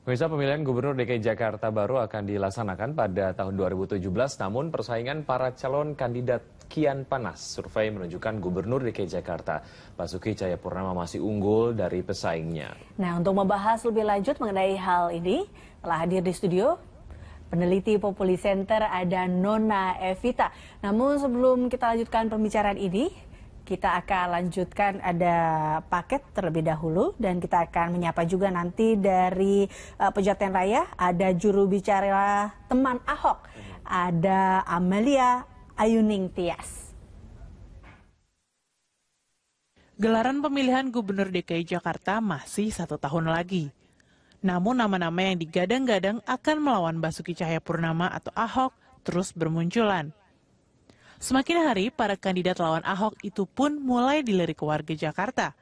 Pemirsa, pemilihan Gubernur DKI Jakarta baru akan dilaksanakan pada tahun 2017, namun persaingan para calon kandidat kian panas. Survei menunjukkan Gubernur DKI Jakarta, Basuki Cahayapurnama masih unggul dari pesaingnya. Nah, untuk membahas lebih lanjut mengenai hal ini, telah hadir di studio peneliti Populi Center ada Nona Evita. Namun sebelum kita lanjutkan pembicaraan ini, kita akan lanjutkan ada paket terlebih dahulu dan kita akan menyapa juga nanti dari Pejaten Raya ada juru bicara teman Ahok, ada Amalia Ayuning Tias. Gelaran pemilihan Gubernur DKI Jakarta masih 1 tahun lagi. Namun nama-nama yang digadang-gadang akan melawan Basuki Cahayapurnama atau Ahok terus bermunculan. Semakin hari, para kandidat lawan Ahok itu pun mulai dilirik warga Jakarta.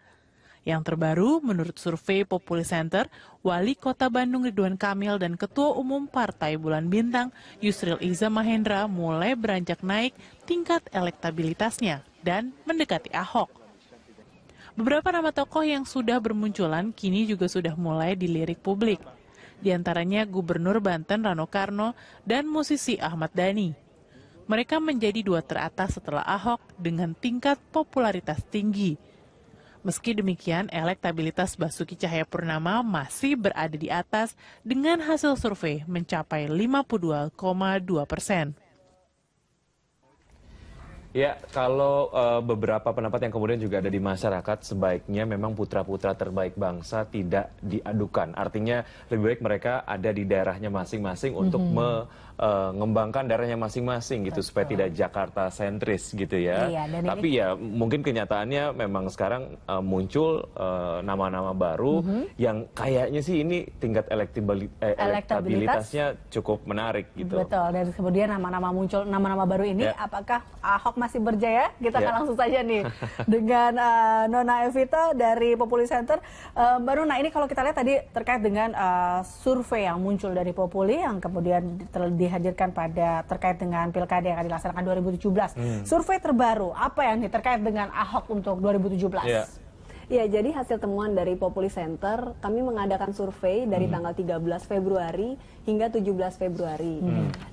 Yang terbaru, menurut survei Populi Center, Wali Kota Bandung Ridwan Kamil dan Ketua Umum Partai Bulan Bintang, Yusril Iza Mahendra mulai beranjak naik tingkat elektabilitasnya dan mendekati Ahok. Beberapa nama tokoh yang sudah bermunculan kini juga sudah mulai dilirik publik. Di antaranya Gubernur Banten Rano Karno dan musisi Ahmad Dhani. Mereka menjadi dua teratas setelah Ahok dengan tingkat popularitas tinggi. Meski demikian, elektabilitas Basuki Cahayapurnama masih berada di atas dengan hasil survei mencapai 52,2%. Ya, kalau beberapa pendapat yang kemudian juga ada di masyarakat, sebaiknya memang putra-putra terbaik bangsa tidak diadukan. Artinya lebih baik mereka ada di daerahnya masing-masing untuk mengembangkan daerahnya masing-masing gitu. Betul. Supaya tidak Jakarta sentris gitu ya. Iya, tapi ya mungkin kenyataannya memang sekarang muncul nama-nama baru yang kayaknya sih ini tingkat elektabilitasnya cukup menarik gitu. Betul, dan kemudian nama-nama baru ini apakah Ahok masih berjaya? Kita akan langsung saja nih dengan Nona Evita dari Populi Center. Mbak Nona, ini kalau kita lihat tadi terkait dengan survei yang muncul dari Populi yang kemudian dihadirkan terkait dengan pilkada yang akan dilaksanakan 2017. Survei terbaru, apa yang terkait dengan Ahok untuk 2017? Ya, jadi hasil temuan dari Populi Center, kami mengadakan survei dari tanggal 13 Februari hingga 17 Februari.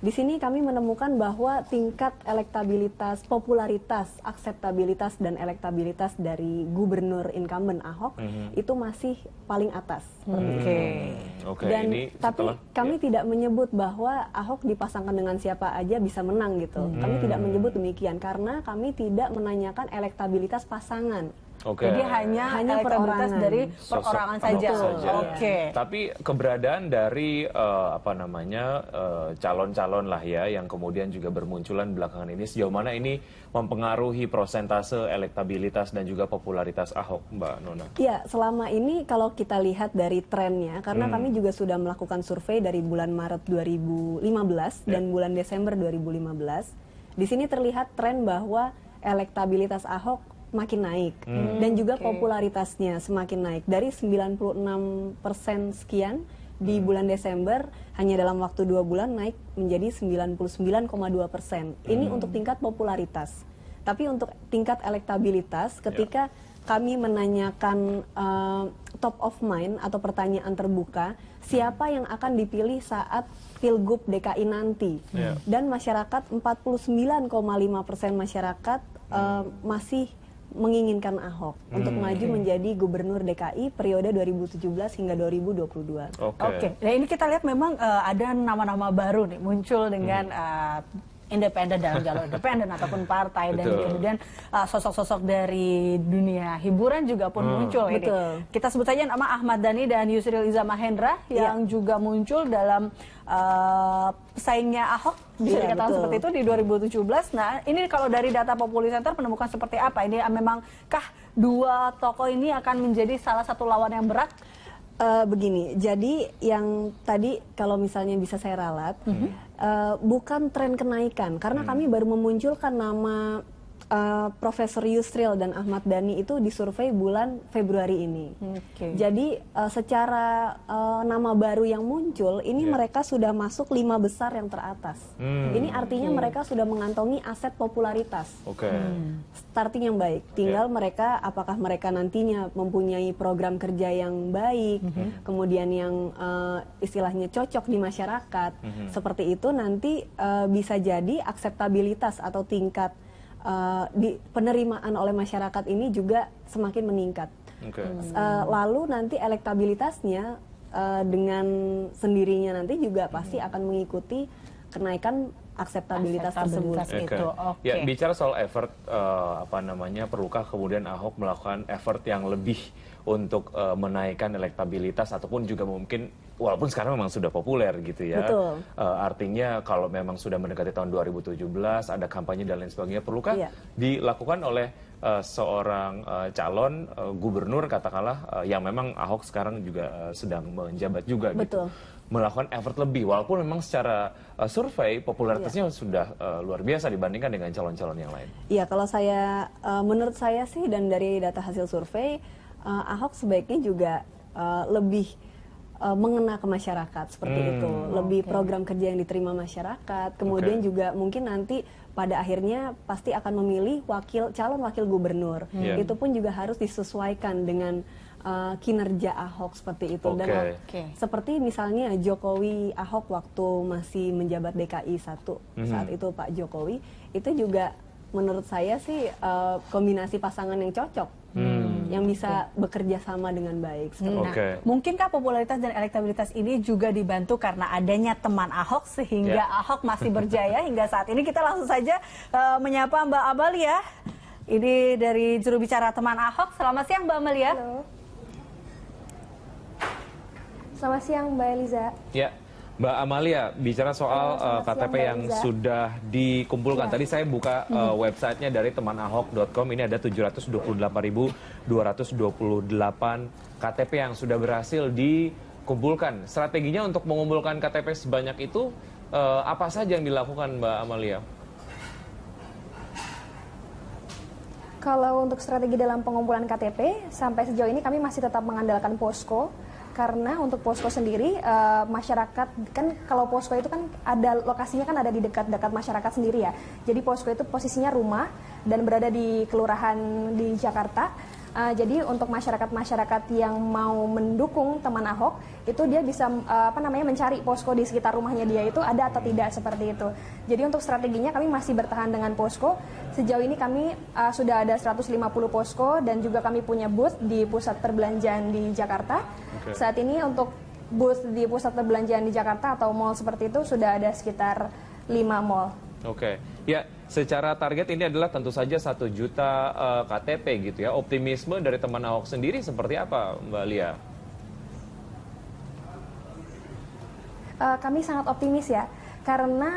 Di sini kami menemukan bahwa tingkat elektabilitas, popularitas, akseptabilitas, dan elektabilitas dari Gubernur incumbent Ahok itu masih paling atas. Dan tapi kami tidak menyebut bahwa Ahok dipasangkan dengan siapa aja bisa menang gitu. Kami tidak menyebut demikian karena kami tidak menanyakan elektabilitas pasangan. Jadi hanya elektabilitas dari perorangan saja. Tapi keberadaan dari calon-calon lah ya yang kemudian juga bermunculan belakangan ini, sejauh mana ini mempengaruhi prosentase elektabilitas dan juga popularitas Ahok, Mbak Nona? Iya, selama ini kalau kita lihat dari trennya, karena kami juga sudah melakukan survei dari bulan Maret 2015 dan bulan Desember 2015, di sini terlihat tren bahwa elektabilitas Ahok makin naik dan juga popularitasnya semakin naik dari 96% sekian di bulan Desember hanya dalam waktu 2 bulan naik menjadi 99,2%. Ini untuk tingkat popularitas. Tapi untuk tingkat elektabilitas ketika kami menanyakan top of mind atau pertanyaan terbuka, siapa yang akan dipilih saat Pilgub DKI nanti? Dan masyarakat 49,5% masyarakat masih menginginkan Ahok untuk maju menjadi Gubernur DKI periode 2017 hingga 2022. Nah ini kita lihat memang ada nama-nama baru nih muncul dengan independen dalam jalur independen ataupun partai dan kemudian sosok-sosok dari dunia hiburan juga pun muncul ini. Kita sebut saja nama Ahmad Dhani dan Yusril Iza Mahendra yang juga muncul dalam pesaingnya Ahok, bisa dikatakan seperti itu di 2017. Nah, ini kalau dari data Populi Center menemukan seperti apa? Ini memangkah dua tokoh ini akan menjadi salah satu lawan yang berat? Begini, jadi yang tadi kalau misalnya bisa saya ralat, bukan tren kenaikan, karena kami baru memunculkan nama Profesor Yusril dan Ahmad Dhani itu disurvei bulan Februari ini. Jadi secara nama baru yang muncul, ini mereka sudah masuk 5 besar yang teratas. Ini artinya mereka sudah mengantongi aset popularitas. Starting yang baik. Tinggal mereka, apakah mereka nantinya mempunyai program kerja yang baik, kemudian yang istilahnya cocok di masyarakat. Seperti itu nanti bisa jadi akseptabilitas atau tingkat di penerimaan oleh masyarakat ini juga semakin meningkat. Lalu nanti elektabilitasnya dengan sendirinya nanti juga pasti akan mengikuti kenaikan akseptabilitas tersebut. Ya, bicara soal effort, perlukah kemudian Ahok melakukan effort yang lebih untuk menaikkan elektabilitas ataupun juga mungkin walaupun sekarang memang sudah populer gitu ya. Artinya kalau memang sudah mendekati tahun 2017 ada kampanye dan lain sebagainya, perlukah dilakukan oleh seorang calon gubernur katakanlah yang memang Ahok sekarang juga sedang menjabat juga gitu, melakukan effort lebih walaupun memang secara survei popularitasnya sudah luar biasa dibandingkan dengan calon-calon yang lain. Iya, kalau saya menurut saya sih dan dari data hasil survei, Ahok sebaiknya juga lebih mengena ke masyarakat seperti itu, lebih program kerja yang diterima masyarakat, kemudian juga mungkin nanti pada akhirnya pasti akan memilih calon wakil gubernur. Itu pun juga harus disesuaikan dengan kinerja Ahok seperti itu. Dan seperti misalnya Jokowi Ahok waktu masih menjabat DKI 1 saat itu Pak Jokowi, itu juga menurut saya sih kombinasi pasangan yang cocok. Yang bisa bekerja sama dengan baik. Mungkinkah popularitas dan elektabilitas ini juga dibantu karena adanya teman Ahok sehingga Ahok masih berjaya hingga saat ini? Kita langsung saja menyapa Mbak Amalia. Ini dari juru bicara teman Ahok. Selamat siang Mbak Amalia. Halo. Selamat siang Mbak Eliza. Ya. Mbak Amalia, bicara soal KTP yang sudah dikumpulkan. Tadi saya buka websitenya dari temanahok.com, ini ada 728.228 KTP yang sudah berhasil dikumpulkan. Strateginya untuk mengumpulkan KTP sebanyak itu, apa saja yang dilakukan Mbak Amalia? Kalau untuk strategi dalam pengumpulan KTP, sampai sejauh ini kami masih tetap mengandalkan posko. Karena untuk posko sendiri, masyarakat kan kalau posko itu kan ada lokasinya kan ada di dekat-dekat masyarakat sendiri ya. Jadi posko itu posisinya rumah dan berada di kelurahan di Jakarta. Jadi untuk masyarakat-masyarakat yang mau mendukung teman Ahok itu dia bisa mencari posko di sekitar rumahnya dia itu ada atau tidak seperti itu. Jadi untuk strateginya kami masih bertahan dengan posko. Sejauh ini kami sudah ada 150 posko dan juga kami punya booth di pusat perbelanjaan di Jakarta. Saat ini untuk booth di pusat perbelanjaan di Jakarta atau mall seperti itu sudah ada sekitar 5 mall. Ya, secara target ini adalah tentu saja 1 juta KTP gitu ya. Optimisme dari teman Ahok sendiri seperti apa Mbak Lia? Kami sangat optimis ya. Karena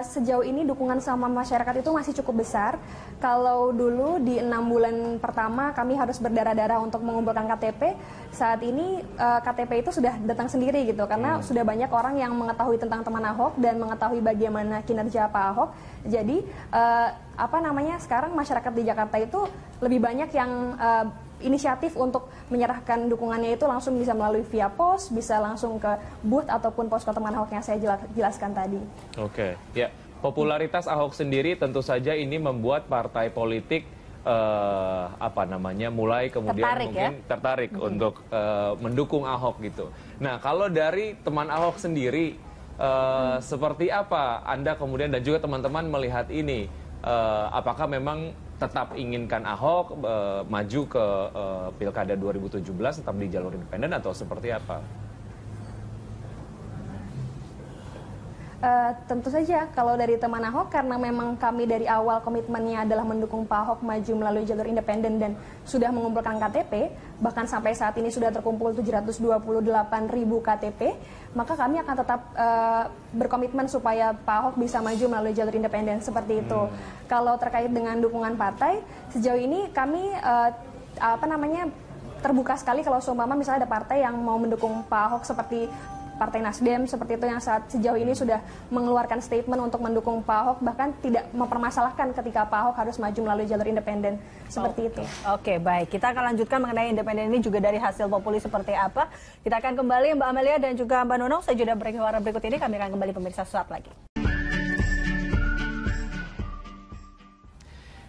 sejauh ini dukungan sama masyarakat itu masih cukup besar. Kalau dulu di 6 bulan pertama kami harus berdarah-darah untuk mengumpulkan KTP, saat ini KTP itu sudah datang sendiri gitu. Karena sudah banyak orang yang mengetahui tentang teman Ahok dan mengetahui bagaimana kinerja Pak Ahok. Jadi sekarang masyarakat di Jakarta itu lebih banyak yang inisiatif untuk menyerahkan dukungannya itu langsung bisa melalui via pos, bisa langsung ke booth ataupun posko teman Ahok yang saya jelaskan tadi. Ya, popularitas Ahok sendiri tentu saja ini membuat partai politik mulai kemudian tertarik untuk mendukung Ahok gitu. Nah, kalau dari teman Ahok sendiri seperti apa Anda kemudian dan juga teman-teman melihat ini? Apakah memang tetap inginkan Ahok maju ke Pilkada 2017 tetap di jalur independen atau seperti apa? Tentu saja kalau dari teman Ahok karena memang kami dari awal komitmennya adalah mendukung Pak Ahok maju melalui jalur independen dan sudah mengumpulkan KTP, bahkan sampai saat ini sudah terkumpul 728.000 KTP, maka kami akan tetap berkomitmen supaya Pak Ahok bisa maju melalui jalur independen seperti itu. Kalau terkait dengan dukungan partai, sejauh ini kami terbuka sekali kalau seumpama misalnya ada partai yang mau mendukung Pak Ahok seperti Partai Nasdem seperti itu yang sejauh ini sudah mengeluarkan statement untuk mendukung Pak Ahok, bahkan tidak mempermasalahkan ketika Pak Ahok harus maju melalui jalur independen seperti itu. Oke, baik. Kita akan lanjutkan mengenai independen ini juga dari hasil populi seperti apa. Kita akan kembali Mbak Amelia dan juga Mbak Nunung. Saya sudah berikut ini kami akan kembali pemirsa saat lagi.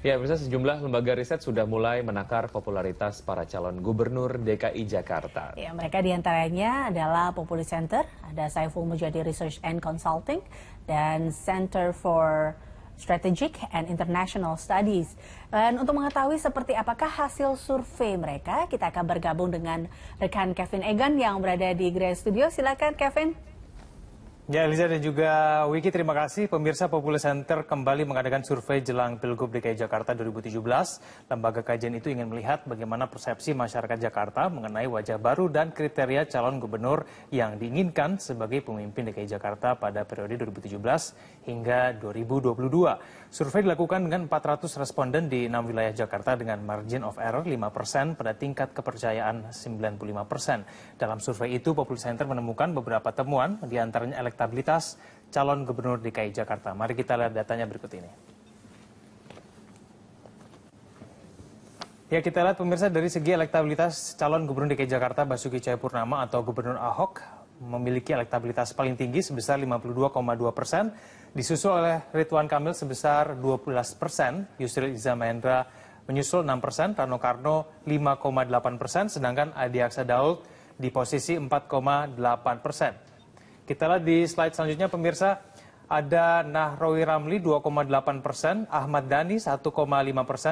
Ya, pemirsa, sejumlah lembaga riset sudah mulai menakar popularitas para calon gubernur DKI Jakarta. Ya, mereka diantaranya adalah Populi Center, ada Saiful Mujadi Research and Consulting, dan Center for Strategic and International Studies. Dan untuk mengetahui seperti apakah hasil survei mereka, kita akan bergabung dengan rekan Kevin Egan yang berada di Grace Studio. Silakan Kevin. Ya, Eliza dan juga Wiki, terima kasih. Pemirsa, Populi Center kembali mengadakan survei jelang Pilgub DKI Jakarta 2017. Lembaga kajian itu ingin melihat bagaimana persepsi masyarakat Jakarta mengenai wajah baru dan kriteria calon gubernur yang diinginkan sebagai pemimpin DKI Jakarta pada periode 2017 hingga 2022. Survei dilakukan dengan 400 responden di 6 wilayah Jakarta dengan margin of error 5% pada tingkat kepercayaan 95%. Dalam survei itu, Populi Center menemukan beberapa temuan, diantaranya elektabilitas calon gubernur DKI Jakarta. Mari kita lihat datanya berikut ini. Ya, kita lihat pemirsa, dari segi elektabilitas calon gubernur DKI Jakarta Basuki Cahayapurnama atau Gubernur Ahok memiliki elektabilitas paling tinggi sebesar 52,2%, disusul oleh Ridwan Kamil sebesar 12%, Yusril Iza Mahendra menyusul 6%, Rano Karno 5,8%, sedangkan Adi Aksa Daud di posisi 4,8%. Kita lihat di slide selanjutnya pemirsa, ada Nahrawi Ramli 2,8%, Ahmad Dhani 1,5%,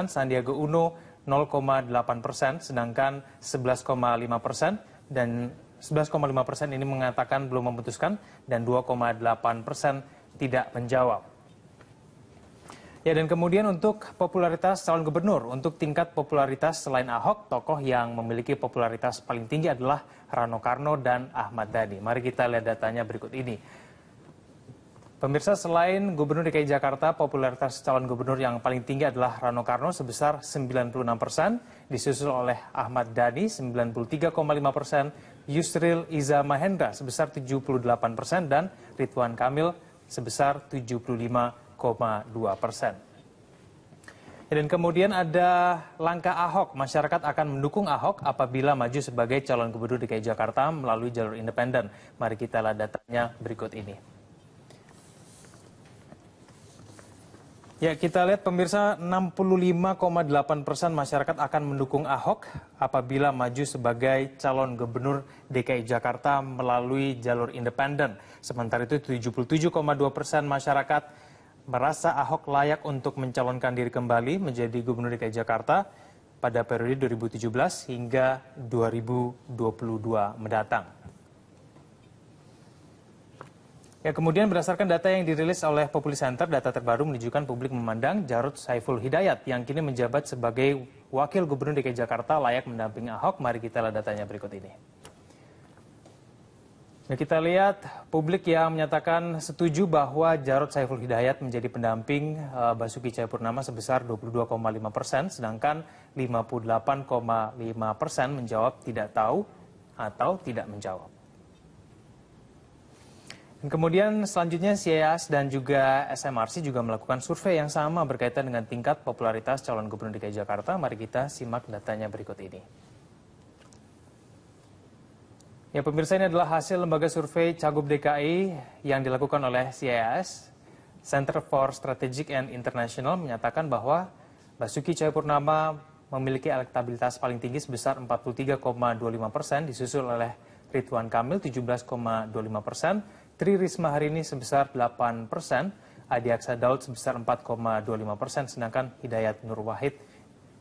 Sandiaga Uno 0,8%, sedangkan 11,5% dan 11,5% ini mengatakan belum memutuskan dan 2,8% tidak menjawab. Ya, dan kemudian untuk popularitas calon gubernur, untuk tingkat popularitas selain Ahok, tokoh yang memiliki popularitas paling tinggi adalah Rano Karno dan Ahmad Dhani. Mari kita lihat datanya berikut ini. Pemirsa, selain Gubernur DKI Jakarta, popularitas calon gubernur yang paling tinggi adalah Rano Karno sebesar 96%, disusul oleh Ahmad Dhani 93,5%, Yusril Iza Mahendra sebesar 78%, dan Ridwan Kamil sebesar 75,2%. Dan kemudian ada langkah Ahok. Masyarakat akan mendukung Ahok apabila maju sebagai calon gubernur DKI Jakarta melalui jalur independen. Mari kita lihat datanya berikut ini. Ya, kita lihat pemirsa, 65,8% masyarakat akan mendukung Ahok apabila maju sebagai calon gubernur DKI Jakarta melalui jalur independen. Sementara itu 77,2% masyarakat merasa Ahok layak untuk mencalonkan diri kembali menjadi gubernur DKI Jakarta pada periode 2017 hingga 2022 mendatang. Ya, kemudian berdasarkan data yang dirilis oleh Populi Center, data terbaru menunjukkan publik memandang Jarod Saiful Hidayat yang kini menjabat sebagai Wakil Gubernur DKI Jakarta layak mendampingi Ahok. Mari kita lihat datanya berikut ini. Ya, kita lihat publik yang menyatakan setuju bahwa Jarod Saiful Hidayat menjadi pendamping Basuki Cahayapurnama sebesar 22,5%, sedangkan 58,5% menjawab tidak tahu atau tidak menjawab. Dan kemudian selanjutnya CIAS dan juga SMRC juga melakukan survei yang sama berkaitan dengan tingkat popularitas calon gubernur DKI Jakarta. Mari kita simak datanya berikut ini. Ya, pemirsa, ini adalah hasil lembaga survei Cagup DKI yang dilakukan oleh CIAS. Center for Strategic and International menyatakan bahwa Basuki Cahayapurnama memiliki elektabilitas paling tinggi sebesar 43,25%, disusul oleh Ridwan Kamil 17,25%, Tri Risma hari ini sebesar 8%, Adi Aksa Daud sebesar 4,25%, sedangkan Hidayat Nur Wahid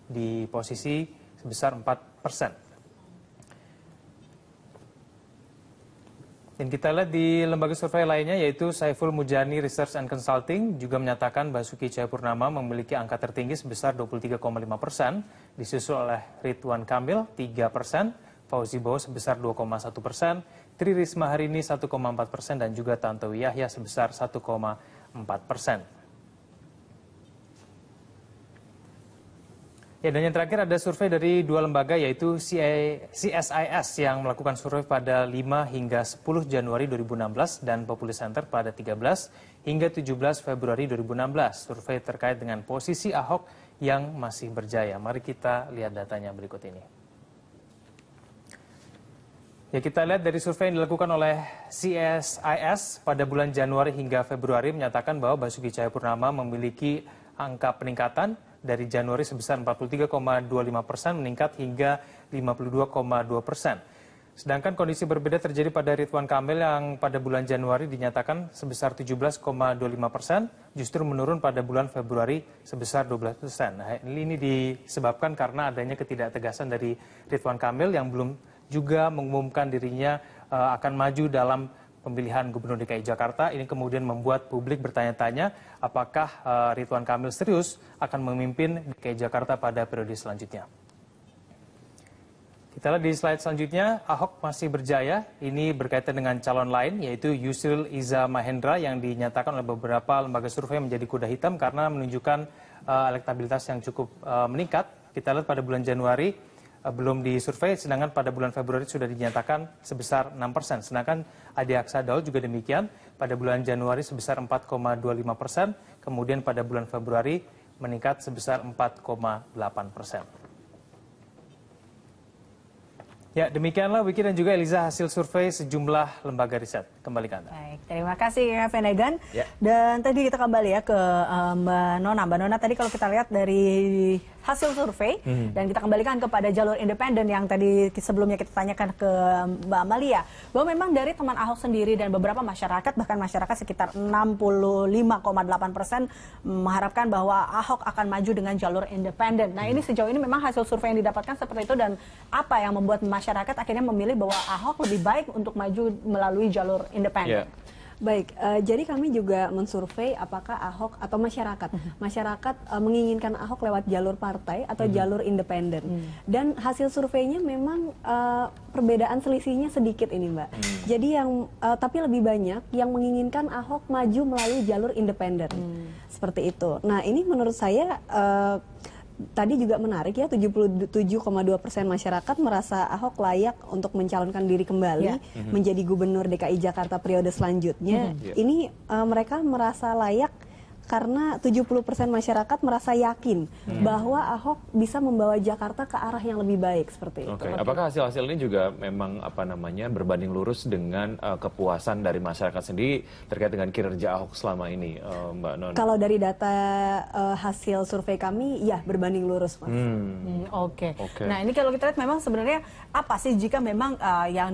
di posisi sebesar 4%. Dan kita lihat di lembaga survei lainnya yaitu Saiful Mujani Research and Consulting juga menyatakan Basuki Cahayapurnama memiliki angka tertinggi sebesar 23,5%, disusul oleh Ridwan Kamil 3%, Fauzi Bowo sebesar 2,1%, Tri Risma hari ini 1,4%, dan juga Tantowi Yahya sebesar 1,4%. Ya, dan yang terakhir ada survei dari dua lembaga yaitu CSIS yang melakukan survei pada 5 hingga 10 Januari 2016 dan Populi Center pada 13 hingga 17 Februari 2016. Survei terkait dengan posisi Ahok yang masih berjaya. Mari kita lihat datanya berikut ini. Ya, kita lihat dari survei yang dilakukan oleh CSIS pada bulan Januari hingga Februari menyatakan bahwa Basuki Cahayapurnama memiliki angka peningkatan dari Januari sebesar 43,25% meningkat hingga 52,2%. Sedangkan kondisi berbeda terjadi pada Ridwan Kamil yang pada bulan Januari dinyatakan sebesar 17,25%, justru menurun pada bulan Februari sebesar 12%. Nah, ini disebabkan karena adanya ketidaktegasan dari Ridwan Kamil yang belum juga mengumumkan dirinya akan maju dalam pemilihan Gubernur DKI Jakarta. Ini kemudian membuat publik bertanya-tanya apakah Ridwan Kamil serius akan memimpin DKI Jakarta pada periode selanjutnya. Kita lihat di slide selanjutnya, Ahok masih berjaya. Ini berkaitan dengan calon lain, yaitu Yusril Iza Mahendra yang dinyatakan oleh beberapa lembaga survei menjadi kuda hitam karena menunjukkan elektabilitas yang cukup meningkat. Kita lihat pada bulan Januari belum disurvei, sedangkan pada bulan Februari sudah dinyatakan sebesar 6%. Sedangkan Adi Aksa-Daud juga demikian, pada bulan Januari sebesar 4,25%, kemudian pada bulan Februari meningkat sebesar 4,8%. Ya, demikianlah Wiki dan juga Eliza hasil survei sejumlah lembaga riset. Kembali ke Anda. Baik, terima kasih ya Venegan. Ya. Dan tadi kita kembali ya ke Mbak Nona. Mbak Nona, tadi kalau kita lihat dari hasil survei dan kita kembalikan kepada jalur independen yang tadi sebelumnya kita tanyakan ke Mbak Amalia, bahwa memang dari teman Ahok sendiri dan beberapa masyarakat, bahkan masyarakat sekitar 65,8% mengharapkan bahwa Ahok akan maju dengan jalur independen. Nah, ini sejauh ini memang hasil survei yang didapatkan seperti itu, dan apa yang membuat masyarakat akhirnya memilih bahwa Ahok lebih baik untuk maju melalui jalur independen? Baik, jadi kami juga mensurvei apakah Ahok atau masyarakat menginginkan Ahok lewat jalur partai atau jalur independen. Dan hasil surveinya memang perbedaan selisihnya sedikit ini, Mbak. Jadi tapi lebih banyak yang menginginkan Ahok maju melalui jalur independen. Seperti itu. Nah, ini menurut saya tadi juga menarik ya, 77,2% masyarakat merasa Ahok layak untuk mencalonkan diri kembali menjadi Gubernur DKI Jakarta periode selanjutnya. Ini mereka merasa layak karena 70% masyarakat merasa yakin bahwa Ahok bisa membawa Jakarta ke arah yang lebih baik seperti itu. Apakah hasil-hasil ini juga memang berbanding lurus dengan kepuasan dari masyarakat sendiri terkait dengan kinerja Ahok selama ini, Mbak Non? Kalau dari data hasil survei kami, ya berbanding lurus, Mas. Oke. Nah, ini kalau kita lihat memang sebenarnya apa sih jika memang yang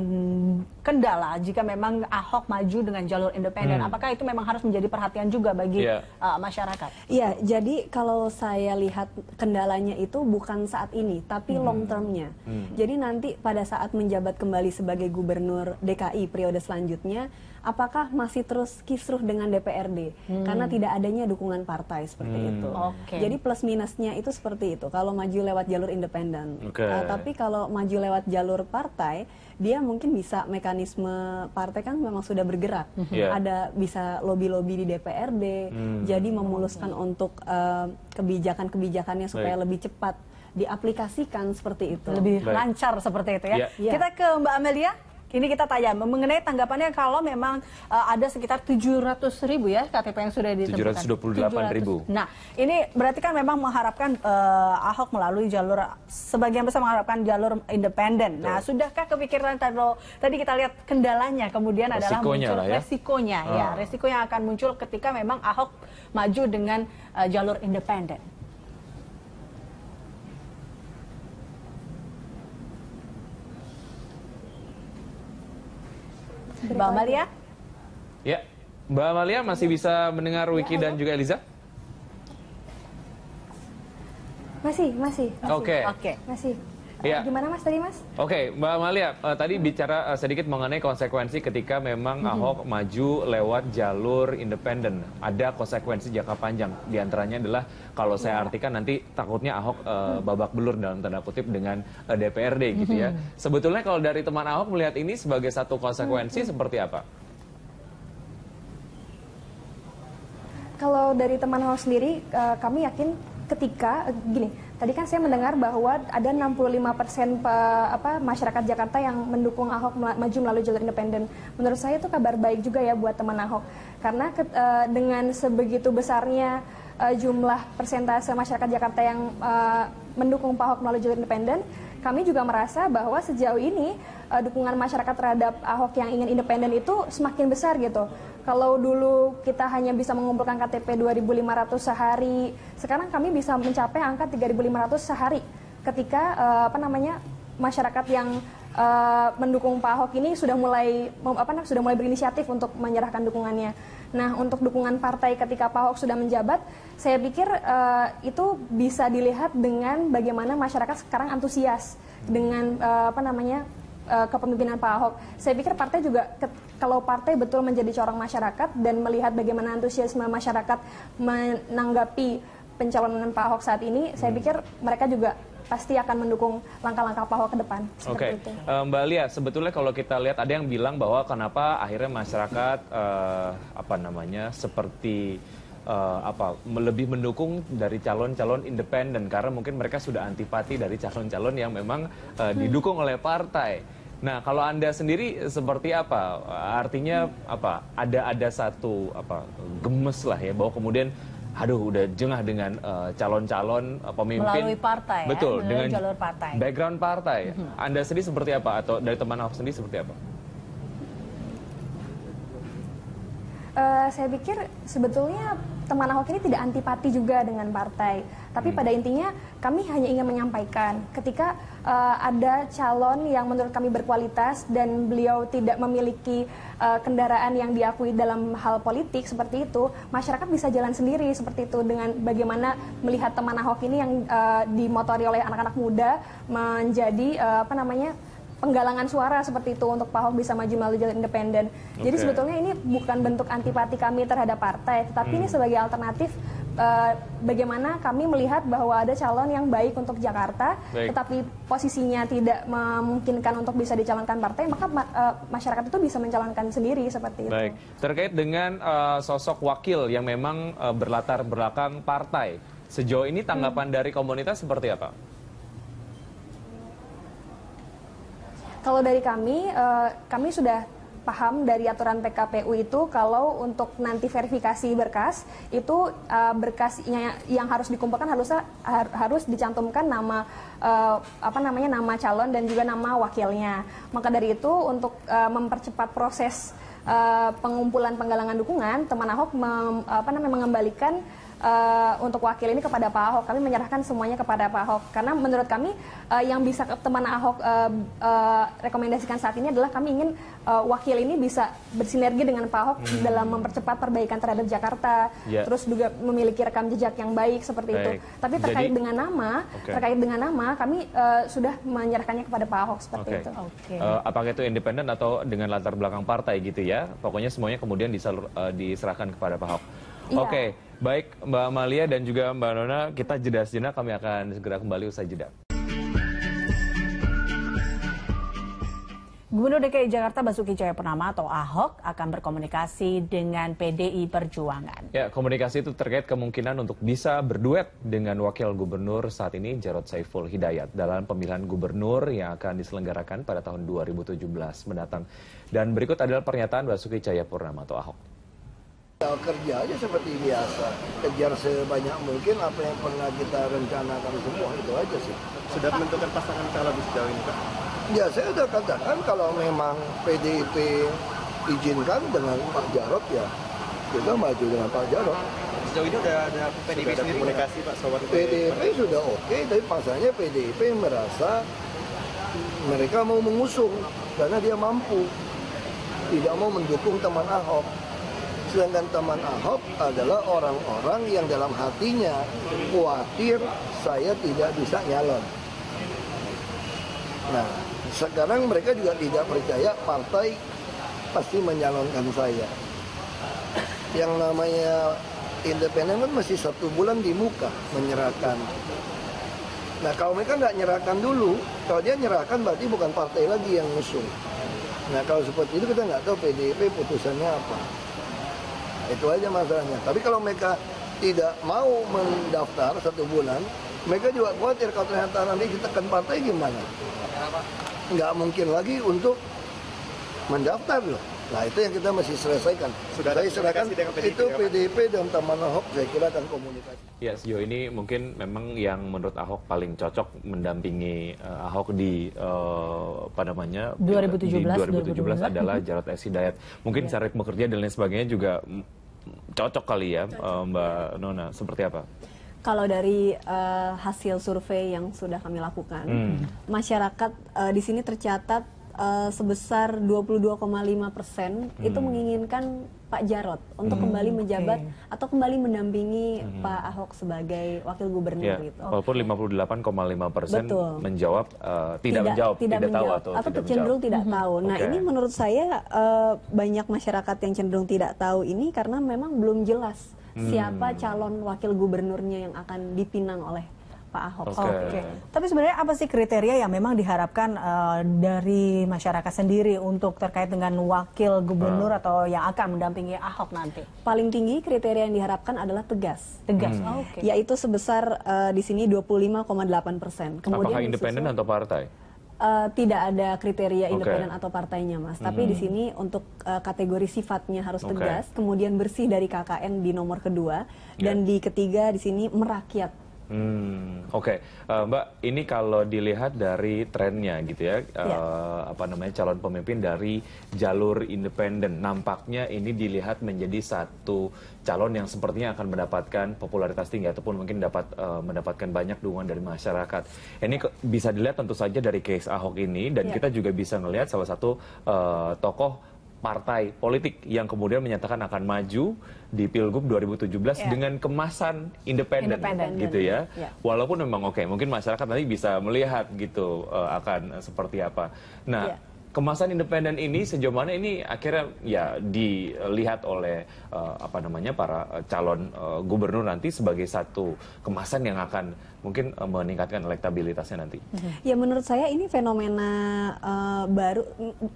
kendala jika memang Ahok maju dengan jalur independen? Apakah itu memang harus menjadi perhatian juga bagi masyarakat? Iya, jadi kalau saya lihat kendalanya itu bukan saat ini, tapi long termnya. Jadi nanti pada saat menjabat kembali sebagai Gubernur DKI periode selanjutnya, apakah masih terus kisruh dengan DPRD? Karena tidak adanya dukungan partai seperti itu. Jadi plus minusnya itu seperti itu kalau maju lewat jalur independen. Tapi kalau maju lewat jalur partai, dia mungkin bisa mekanisme partai kan memang sudah bergerak. Ada bisa lobby-lobby di DPRD, jadi memuluskan untuk kebijakan-kebijakannya supaya lebih cepat diaplikasikan seperti itu. Lebih lancar seperti itu ya. Kita ke Mbak Amelia. Ini kita tanya mengenai tanggapannya kalau memang ada sekitar 700.000 ya KTP yang sudah ditemukan. 728.000. Nah, ini berarti kan memang mengharapkan Ahok melalui jalur, sebagian besar mengharapkan jalur independen. Nah, sudahkah kepikiran tadi kita lihat kendalanya, kemudian adalah muncul resikonya ya, resiko yang akan muncul ketika memang Ahok maju dengan jalur independen. Mbak Amalia? Ya, Mbak Amalia masih bisa mendengar Wiki dan juga Eliza? Masih. Oke. Masih. Ya. Gimana Mas tadi Mas? Oke, Mbak Amalia, tadi bicara sedikit mengenai konsekuensi ketika memang Ahok maju lewat jalur independen. Ada konsekuensi jangka panjang. Di antaranya adalah kalau saya artikan nanti takutnya Ahok babak belur dalam tanda kutip dengan DPRD gitu ya. Sebetulnya kalau dari teman Ahok melihat ini sebagai satu konsekuensi seperti apa? Kalau dari teman Ahok sendiri, kami yakin ketika Tadi kan saya mendengar bahwa ada 65% masyarakat Jakarta yang mendukung Ahok maju melalui jalur independen. Menurut saya itu kabar baik juga ya buat teman Ahok. Karena dengan sebegitu besarnya jumlah persentase masyarakat Jakarta yang mendukung Pak Ahok melalui jalur independen, kami juga merasa bahwa sejauh ini dukungan masyarakat terhadap Ahok yang ingin independen itu semakin besar gitu. Kalau dulu kita hanya bisa mengumpulkan KTP 2.500 sehari, sekarang kami bisa mencapai angka 3.500 sehari. Ketika masyarakat yang mendukung Pak Ahok ini sudah mulai berinisiatif untuk menyerahkan dukungannya. Nah, untuk dukungan partai ketika Pak Ahok sudah menjabat, saya pikir itu bisa dilihat dengan bagaimana masyarakat sekarang antusias dengan kepemimpinan Pak Ahok. Saya pikir partai juga, kalau partai betul menjadi corong masyarakat dan melihat bagaimana antusiasme masyarakat menanggapi pencalonan Pak Ahok saat ini, saya pikir mereka juga pasti akan mendukung langkah-langkah Pak Ahok ke depan. Oke, Mbak Lia, sebetulnya kalau kita lihat ada yang bilang bahwa kenapa akhirnya masyarakat seperti lebih mendukung dari calon-calon independen karena mungkin mereka sudah antipati dari calon-calon yang memang didukung oleh partai. Nah, kalau Anda sendiri seperti apa? Artinya apa? Ada satu gemes lah ya bahwa kemudian udah jengah dengan calon-calon pemimpin melalui partai, betul, melalui dengan jalur partai. Background partai. Anda sendiri seperti apa atau dari teman Ahok sendiri seperti apa? Saya pikir sebetulnya teman Ahok ini tidak antipati juga dengan partai. Tapi pada intinya kami hanya ingin menyampaikan ketika ada calon yang menurut kami berkualitas dan beliau tidak memiliki kendaraan yang diakui dalam hal politik seperti itu, masyarakat bisa jalan sendiri seperti itu dengan bagaimana melihat teman Ahok ini yang dimotori oleh anak-anak muda menjadi penggalangan suara seperti itu untuk Pak Ahok bisa maju melalui jalur independen. Jadi sebetulnya ini bukan bentuk antipati kami terhadap partai, tetapi ini sebagai alternatif bagaimana kami melihat bahwa ada calon yang baik untuk Jakarta, tetapi posisinya tidak memungkinkan untuk bisa dicalonkan partai, maka masyarakat itu bisa mencalonkan sendiri seperti itu. Baik, terkait dengan sosok wakil yang memang berlatar belakang partai, sejauh ini tanggapan dari komunitas seperti apa? Kalau dari kami sudah paham dari aturan PKPU itu kalau untuk nanti verifikasi berkas itu berkasnya yang harus dikumpulkan harus dicantumkan nama nama calon dan juga nama wakilnya. Maka dari itu untuk mempercepat proses pengumpulan penggalangan dukungan, teman Ahok mengembalikan untuk wakil ini kepada Pak Ahok. Kami menyerahkan semuanya kepada Pak Ahok karena menurut kami yang bisa teman Ahok rekomendasikan saat ini adalah kami ingin wakil ini bisa bersinergi dengan Pak Ahok dalam mempercepat perbaikan terhadap Jakarta, terus juga memiliki rekam jejak yang baik seperti itu. Tapi terkait dengan nama, kami sudah menyerahkannya kepada Pak Ahok seperti itu. Apakah itu independen atau dengan latar belakang partai gitu ya? Pokoknya semuanya kemudian diserahkan kepada Pak Ahok. Oke, baik Mbak Amalia dan juga Mbak Nona, kita jeda sejenak, kami akan segera kembali usai jeda. Gubernur DKI Jakarta Basuki Cahayapurnama atau Ahok akan berkomunikasi dengan PDI Perjuangan. Ya, komunikasi itu terkait kemungkinan untuk bisa berduet dengan Wakil Gubernur saat ini Jarod Saiful Hidayat dalam pemilihan gubernur yang akan diselenggarakan pada tahun 2017 mendatang. Dan berikut adalah pernyataan Basuki Cahayapurnama atau Ahok. Kerja aja seperti biasa, kejar sebanyak mungkin apa yang pernah kita rencanakan semua, itu aja sih. Sudah menentukan pasangan calon sejauh ini, Pak? Ya, saya sudah katakan kalau memang PDIP izinkan dengan Pak Jarod, ya kita maju dengan Pak Jarod. Sejauh ini udah ada PDIP sendiri komunikasi, Pak, soal PDIP sudah oke, tapi pasalnya PDIP merasa mereka mau mengusung karena dia mampu, tidak mau mendukung teman Ahok. Sedangkan teman Ahok adalah orang-orang yang dalam hatinya khawatir saya tidak bisa nyalon. Nah, sekarang mereka juga tidak percaya partai pasti menyalonkan saya. Yang namanya independen kan masih 1 bulan di muka menyerahkan. Nah, kalau mereka nggak nyerahkan dulu, kalau dia nyerahkan berarti bukan partai lagi yang ngusung. Nah, kalau seperti itu kita nggak tahu PDIP putusannya apa. Itu aja masalahnya. Tapi kalau mereka tidak mau mendaftar 1 bulan, Mereka juga khawatir kalau ternyata nanti ditekan partai gimana. Nggak mungkin lagi untuk mendaftar loh. Nah itu yang kita masih selesaikan. Sudah ada komunikasi dengan PDIP, itu PDIP dan teman Ahok saya kira akan komunikasi. Ya, sejauh ini mungkin memang yang menurut Ahok paling cocok mendampingi Ahok di 2017 adalah Jarod S. Hidayat. Mungkin cara bekerja dan lain sebagainya juga cocok kali ya, Mbak Nona. Seperti apa? Kalau dari hasil survei yang sudah kami lakukan, masyarakat di sini tercatat sebesar 22,5% itu menginginkan Pak Jarod untuk kembali menjabat atau kembali mendampingi Pak Ahok sebagai wakil gubernur gitu. Walaupun 58,5% menjawab tidak tahu atau cenderung tidak tahu. Nah, ini menurut saya banyak masyarakat yang cenderung tidak tahu ini karena memang belum jelas siapa calon wakil gubernurnya yang akan dipinang oleh Pak Ahok. Oke. Tapi sebenarnya apa sih kriteria yang memang diharapkan dari masyarakat sendiri untuk terkait dengan wakil gubernur atau yang akan mendampingi Ahok nanti? Paling tinggi kriteria yang diharapkan adalah tegas. Oke. Yaitu sebesar di sini 25,8%. Apakah independen atau partai? Tidak ada kriteria independen atau partainya, Mas. Tapi di sini untuk kategori sifatnya harus tegas, kemudian bersih dari KKN di nomor kedua, dan di ketiga di sini merakyat. Mbak, ini kalau dilihat dari trennya gitu ya, calon pemimpin dari jalur independen, nampaknya ini dilihat menjadi satu calon yang sepertinya akan mendapatkan popularitas tinggi ataupun mungkin dapat mendapatkan banyak dukungan dari masyarakat. Ini bisa dilihat tentu saja dari case Ahok ini, dan kita juga bisa melihat salah satu tokoh partai politik yang kemudian menyatakan akan maju di Pilgub 2017 dengan kemasan independen gitu ya. Walaupun memang mungkin masyarakat nanti bisa melihat gitu akan seperti apa. Nah, kemasan independen ini sejauh mana ini akhirnya ya dilihat oleh para calon gubernur nanti sebagai satu kemasan yang akan mungkin meningkatkan elektabilitasnya nanti. Ya, menurut saya ini fenomena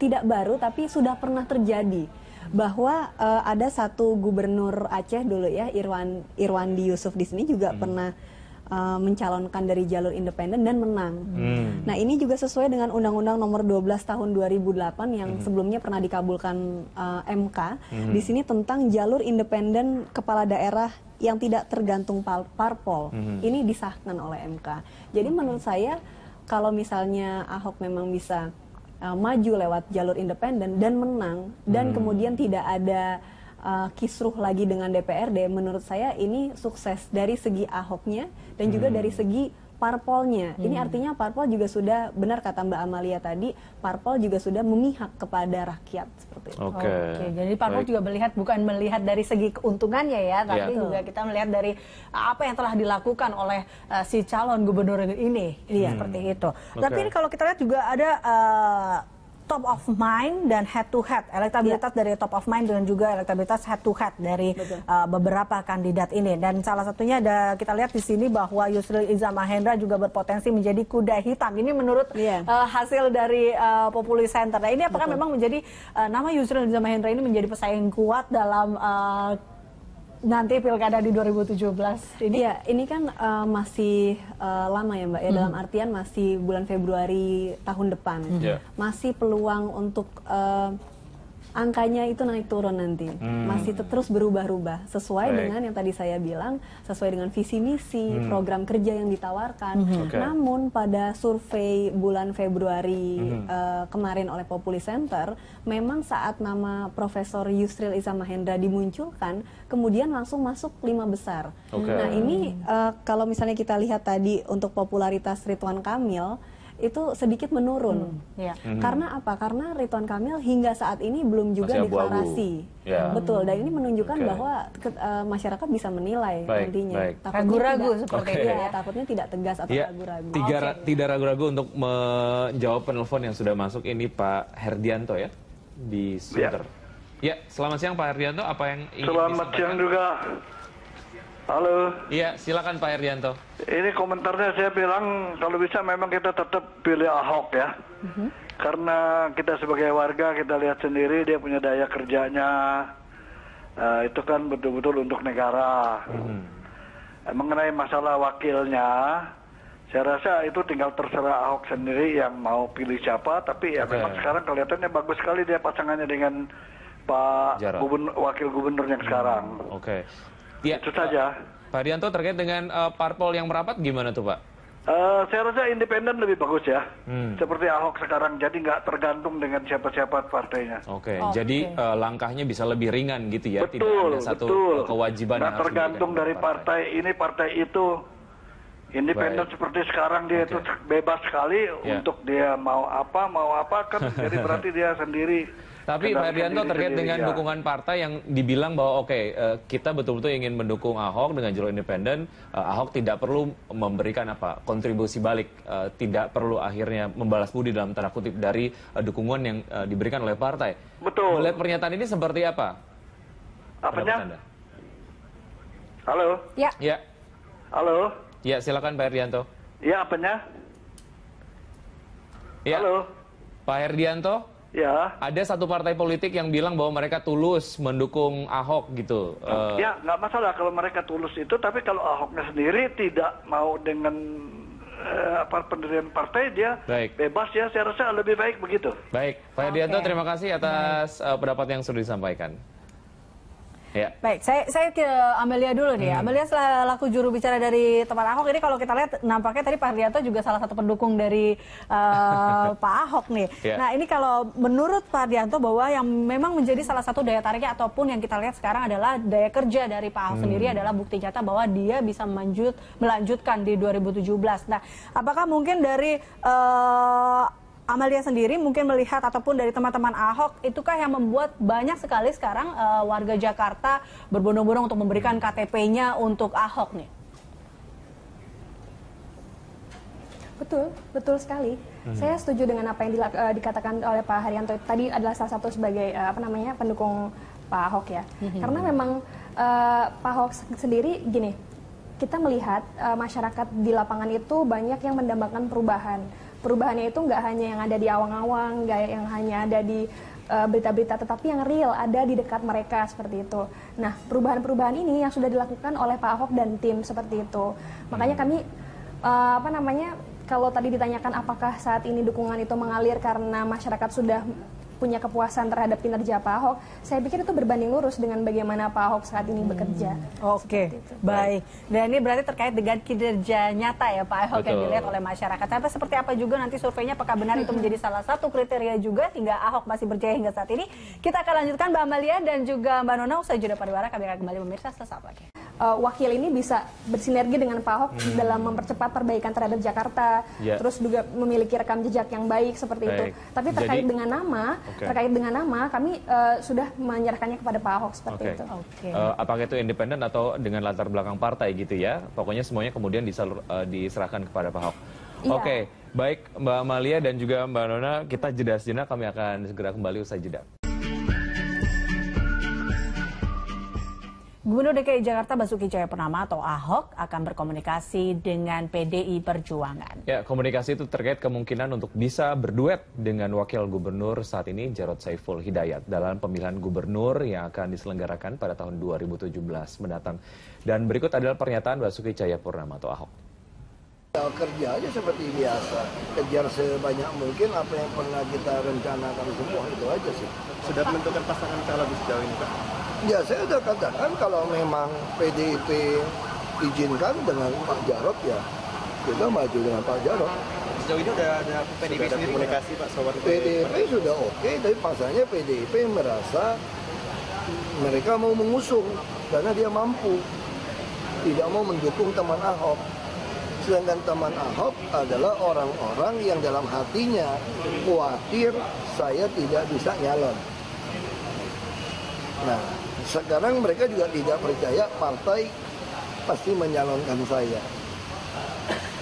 tidak baru tapi sudah pernah terjadi, bahwa ada satu gubernur Aceh dulu ya, Irwandi Yusuf di sini juga pernah mencalonkan dari jalur independen dan menang. Nah, ini juga sesuai dengan Undang-Undang Nomor 12 Tahun 2008 yang sebelumnya pernah dikabulkan MK. Di sini tentang jalur independen kepala daerah yang tidak tergantung parpol. Ini disahkan oleh MK. Jadi menurut saya kalau misalnya Ahok memang bisa maju lewat jalur independen dan menang dan kemudian tidak ada kisruh lagi dengan DPRD, menurut saya ini sukses dari segi Ahoknya dan juga dari segi parpolnya. Ini artinya parpol juga sudah, benar kata Mbak Amalia tadi, parpol juga sudah memihak kepada rakyat seperti itu. Oke, jadi parpol juga bukan melihat dari segi keuntungannya ya, tapi juga kita melihat dari apa yang telah dilakukan oleh si calon gubernur ini, seperti itu. Tapi ini kalau kita lihat juga ada top of mind dan head to head, elektabilitas dari top of mind dan juga elektabilitas head to head dari beberapa kandidat ini. Dan salah satunya ada, kita lihat di sini bahwa Yusril Iza Mahendra juga berpotensi menjadi kuda hitam. Ini menurut hasil dari Populi Center. Nah, ini apakah memang menjadi nama Yusril Iza Mahendra ini menjadi pesaing kuat dalam nanti pilkada di 2017 ini? Ya, ini kan masih lama ya Mbak ya, dalam artian masih bulan Februari tahun depan. Masih peluang untuk angkanya itu naik turun nanti. Masih terus berubah-ubah sesuai dengan yang tadi saya bilang, sesuai dengan visi misi, program kerja yang ditawarkan. Namun pada survei bulan Februari kemarin oleh Populi Center, memang saat nama Profesor Yusril Iza Mahendra dimunculkan, kemudian langsung masuk 5 besar. Nah, ini kalau misalnya kita lihat tadi untuk popularitas Ridwan Kamil itu sedikit menurun. Karena apa? Karena Ridwan Kamil hingga saat ini belum juga deklarasi. Betul, dan ini menunjukkan bahwa masyarakat bisa menilai nantinya. Ragu-ragu seperti itu ya. Takutnya tidak tegas atau ragu-ragu. Tidak ragu-ragu untuk menjawab penelpon yang sudah masuk. Ini Pak Herdianto ya di Sunter. Ya, selamat siang Pak Herdianto. Apa yang ingin Selamat siang juga. Halo. Iya, silakan Pak Herdianto. Ini komentarnya saya bilang kalau bisa memang kita tetap pilih Ahok ya. Karena kita sebagai warga kita lihat sendiri dia punya daya kerjanya. Itu kan betul-betul untuk negara. Mengenai masalah wakilnya, Saya rasa itu tinggal terserah Ahok sendiri yang mau pilih siapa, tapi ya memang sekarang kelihatannya bagus sekali dia pasangannya dengan Pak Wakil Gubernur yang sekarang. Ya, itu saja. Pak Haryanto, terkait dengan parpol yang merapat gimana tuh Pak? Saya rasa independen lebih bagus ya, seperti Ahok sekarang, jadi nggak tergantung dengan siapa-siapa partainya. Jadi langkahnya bisa lebih ringan gitu ya, tidak ada satu kewajiban yang harus tergantung dari partai ini, partai itu. Independen seperti sekarang dia itu bebas sekali untuk dia mau apa kan, jadi berarti dia sendiri. Tapi Pak Haryanto, terkait dengan dukungan partai yang dibilang bahwa kita betul-betul ingin mendukung Ahok dengan jalur independen, Ahok tidak perlu memberikan kontribusi balik, tidak perlu akhirnya membalas budi dalam tanda kutip dari dukungan yang diberikan oleh partai. Betul. Melihat pernyataan ini seperti apa? Apanya? Halo? Ya. Halo? Ya, silakan Pak Haryanto. Ya, apanya? Ya. Halo? Pak Haryanto? Ya. Ada satu partai politik yang bilang bahwa mereka tulus mendukung Ahok gitu. Ya, nggak masalah kalau mereka tulus itu, tapi kalau Ahoknya sendiri tidak mau dengan pendirian partai, dia bebas ya, saya rasa lebih baik begitu. Baik, Pak Haryanto, terima kasih atas pendapat yang sudah disampaikan. Ya. Baik, saya ke Amelia dulu nih. Amelia selaku juru bicara dari teman Ahok ini, kalau kita lihat nampaknya tadi Pak Haryanto juga salah satu pendukung dari Pak Ahok nih. Nah, ini kalau menurut Pak Haryanto bahwa yang memang menjadi salah satu daya tariknya ataupun yang kita lihat sekarang adalah daya kerja dari Pak Ahok sendiri adalah bukti nyata bahwa dia bisa melanjutkan di 2017. Nah, apakah mungkin dari Amelia sendiri mungkin melihat ataupun dari teman-teman Ahok, itukah yang membuat banyak sekali sekarang warga Jakarta berbondong-bondong untuk memberikan KTP-nya untuk Ahok nih? Betul sekali. Saya setuju dengan apa yang dikatakan oleh Pak Haryanto tadi, adalah salah satu sebagai pendukung Pak Ahok ya. Karena memang Pak Ahok sendiri gini, kita melihat masyarakat di lapangan itu banyak yang mendambakan perubahan. Perubahannya itu nggak hanya yang ada di awang-awang, nggak yang hanya ada di berita-berita, tetapi yang real ada di dekat mereka seperti itu. Nah, perubahan-perubahan ini yang sudah dilakukan oleh Pak Ahok dan tim seperti itu. Makanya kami kalau tadi ditanyakan apakah saat ini dukungan itu mengalir karena masyarakat sudah punya kepuasan terhadap kinerja Pak Ahok, saya pikir itu berbanding lurus dengan bagaimana Pak Ahok saat ini bekerja. Baik. Dan ini berarti terkait dengan kinerja nyata ya Pak Ahok yang dilihat oleh masyarakat. Tapi seperti apa juga nanti surveinya, apakah benar itu menjadi salah satu kriteria juga hingga Ahok masih berjaya hingga saat ini? Kita akan lanjutkan Mbak Amalia dan juga Mbak Nona. Usai jeda pariwara, kami akan kembali pemirsa sesaat lagi. Wakil ini bisa bersinergi dengan Pak Ahok dalam mempercepat perbaikan terhadap Jakarta, terus juga memiliki rekam jejak yang baik seperti itu. Tapi terkait dengan nama, kami sudah menyerahkannya kepada Pak Ahok seperti itu. Apakah itu independen atau dengan latar belakang partai gitu ya? Pokoknya semuanya kemudian diserahkan kepada Pak Ahok. Baik Mbak Amalia dan juga Mbak Nona, kita jeda sejenak, kami akan segera kembali usai jeda. Gubernur DKI Jakarta Basuki Cahayapurnama atau Ahok akan berkomunikasi dengan PDI Perjuangan. Ya, komunikasi itu terkait kemungkinan untuk bisa berduet dengan Wakil Gubernur saat ini Jarod Saiful Hidayat dalam pemilihan gubernur yang akan diselenggarakan pada tahun 2017 mendatang. Dan berikut adalah pernyataan Basuki Cahayapurnama atau Ahok. Kerja aja seperti biasa, kejar sebanyak mungkin apa yang pernah kita rencanakan, semua itu aja sih. Sudah menentukan pasangan calon sejauh ini Pak? Ya, saya sudah katakan kalau memang PDIP izinkan dengan Pak Jarod, ya kita maju dengan Pak Jarod. Sejauh ini udah ada PDIP sendiri komunikasi Pak Sawar? PDIP sudah oke, tapi pasalnya PDIP merasa mereka mau mengusung karena dia mampu, tidak mau mendukung teman Ahok. Sedangkan teman Ahok adalah orang-orang yang dalam hatinya khawatir saya tidak bisa nyalon. Nah, sekarang mereka juga tidak percaya partai pasti menyalonkan saya.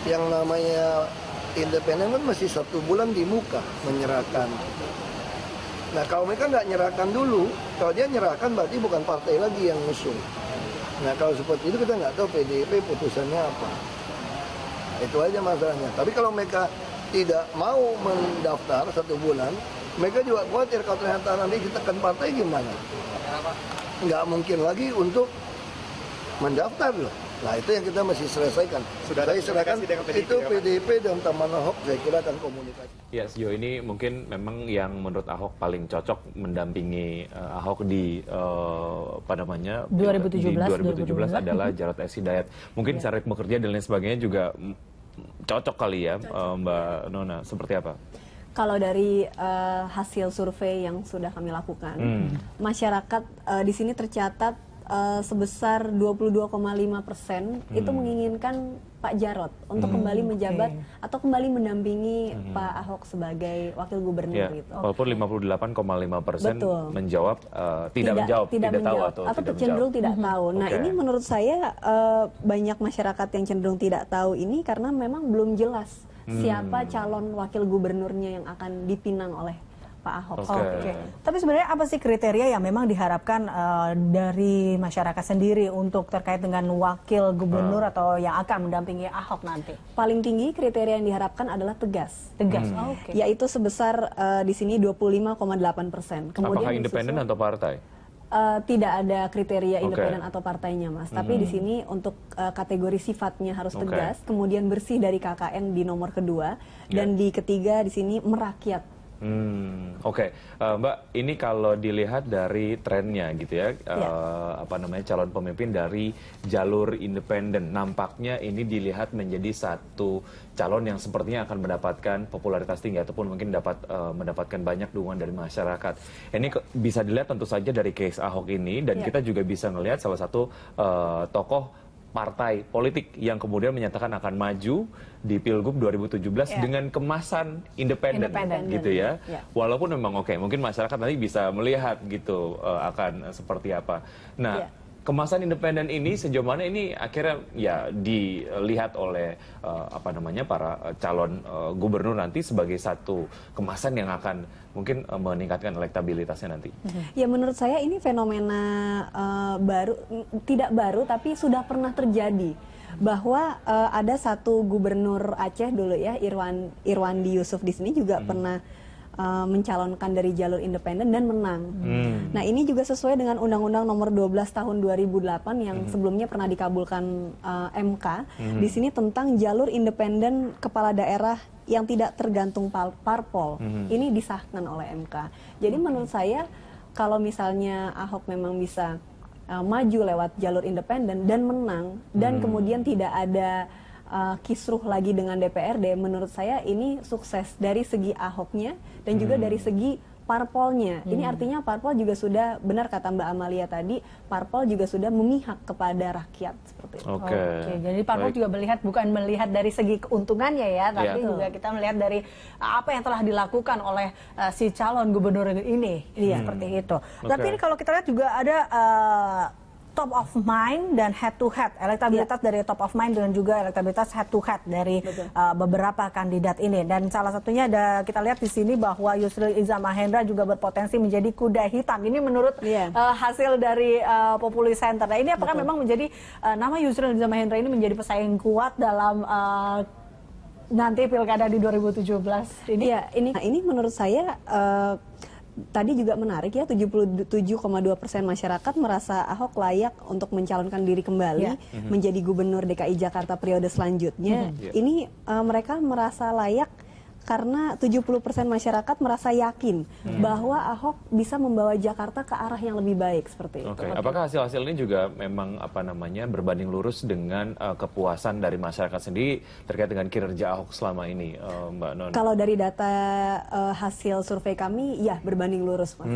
Yang namanya independen kan masih 1 bulan di muka menyerahkan. Nah, kalau mereka nggak nyerahkan dulu, kalau dia nyerahkan berarti bukan partai lagi yang ngusung. Nah, kalau seperti itu kita nggak tahu PDIP putusannya apa. Itu aja masalahnya. Tapi kalau mereka tidak mau mendaftar 1 bulan, mereka juga khawatir kalau ternyata nanti ditekan partai gimana. Nggak mungkin lagi untuk mendaftar loh. Nah itu yang kita masih selesaikan. Sudah ada komunikasi dengan PDIP, itu PDIP dan teman Ahok saya kira akan komunikasi. Ya, sejauh ini mungkin memang yang menurut Ahok paling cocok mendampingi Ahok di 2017 adalah Jarod S. Hidayat. Mungkin cara bekerja dan lain sebagainya juga cocok kali ya, Mbak Nona. Seperti apa? Kalau dari hasil survei yang sudah kami lakukan, masyarakat di sini tercatat sebesar 22,5% itu menginginkan Pak Jarod untuk kembali menjabat atau kembali mendampingi Pak Ahok sebagai wakil gubernur gitu. Walaupun 58,5% menjawab tidak menjawab atau cenderung tidak tahu. Nah, ini menurut saya banyak masyarakat yang cenderung tidak tahu ini karena memang belum jelas siapa calon wakil gubernurnya yang akan dipinang oleh Pak Ahok. Oke. Tapi sebenarnya apa sih kriteria yang memang diharapkan dari masyarakat sendiri untuk terkait dengan wakil gubernur atau yang akan mendampingi Ahok nanti? Paling tinggi kriteria yang diharapkan adalah tegas. Oke. Yaitu sebesar di sini 25,8%. Apakah independen atau partai? Tidak ada kriteria independen atau partainya, Mas. Tapi di sini untuk kategori sifatnya harus tegas, kemudian bersih dari KKN di nomor kedua, dan di ketiga di sini merakyat. Mbak, ini kalau dilihat dari trennya gitu ya, calon pemimpin dari jalur independen, nampaknya ini dilihat menjadi satu calon yang sepertinya akan mendapatkan popularitas tinggi ataupun mungkin mendapatkan banyak dukungan dari masyarakat. Ini bisa dilihat tentu saja dari case Ahok ini, dan kita juga bisa melihat salah satu tokoh partai politik yang kemudian menyatakan akan maju di Pilgub 2017 dengan kemasan independen gitu ya. Walaupun memang mungkin masyarakat nanti bisa melihat gitu akan seperti apa. Nah, kemasan independen ini sejauh mana ini akhirnya ya dilihat oleh para calon gubernur nanti sebagai satu kemasan yang akan mungkin meningkatkan elektabilitasnya nanti. Ya, menurut saya ini fenomena tidak baru tapi sudah pernah terjadi, bahwa ada satu gubernur Aceh dulu ya, Irwandi Yusuf di sini juga pernah mencalonkan dari jalur independen dan menang. Nah, ini juga sesuai dengan Undang-Undang Nomor 12 Tahun 2008 yang sebelumnya pernah dikabulkan MK. Di sini tentang jalur independen kepala daerah yang tidak tergantung parpol. Ini disahkan oleh MK. Jadi menurut saya kalau misalnya Ahok memang bisa maju lewat jalur independen dan menang, dan kemudian tidak ada kisruh lagi dengan DPRD, menurut saya ini sukses dari segi Ahoknya dan juga dari segi parpolnya. Ini artinya parpol juga sudah, benar kata Mbak Amalia tadi, parpol juga sudah memihak kepada rakyat seperti itu. Oke, jadi parpol juga bukan melihat dari segi keuntungannya ya, tapi juga kita melihat dari apa yang telah dilakukan oleh si calon gubernur ini, seperti itu. Tapi ini kalau kita lihat juga ada top of mind dan head to head, elektabilitas dari top of mind dan juga elektabilitas head to head dari beberapa kandidat ini. Dan salah satunya ada, kita lihat di sini bahwa Yusril Iza Mahendra juga berpotensi menjadi kuda hitam. Ini menurut hasil dari Populi Center. Nah, ini apakah memang menjadi nama Yusril Iza Mahendra ini menjadi pesaing kuat dalam nanti pilkada di 2017 ini? Iya, ini menurut saya tadi juga menarik ya, 77,2% masyarakat merasa Ahok layak untuk mencalonkan diri kembali menjadi gubernur DKI Jakarta periode selanjutnya. Ini mereka merasa layak karena 70% masyarakat merasa yakin bahwa Ahok bisa membawa Jakarta ke arah yang lebih baik seperti itu. Apakah hasil-hasil ini juga memang berbanding lurus dengan kepuasan dari masyarakat sendiri terkait dengan kinerja Ahok selama ini, Mbak Non? Kalau dari data hasil survei kami, ya berbanding lurus, Mas.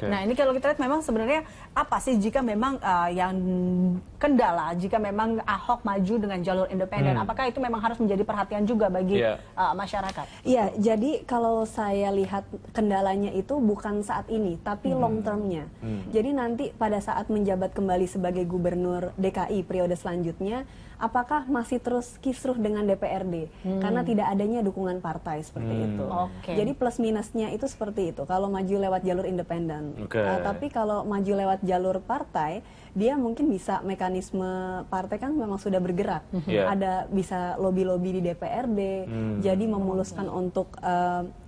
Nah, ini kalau kita lihat memang sebenarnya apa sih jika memang yang kendala jika memang Ahok maju dengan jalur independen? Apakah itu memang harus menjadi perhatian juga bagi masyarakat? Iya, jadi kalau saya lihat kendalanya itu bukan saat ini, tapi long termnya. Jadi nanti pada saat menjabat kembali sebagai gubernur DKI periode selanjutnya, apakah masih terus kisruh dengan DPRD? Karena tidak adanya dukungan partai seperti itu. Jadi plus minusnya itu seperti itu kalau maju lewat jalur independen. Tapi kalau maju lewat jalur partai, dia mungkin bisa mekanisme partai kan memang sudah bergerak. Ada bisa lobby-lobby di DPRD, jadi memuluskan untuk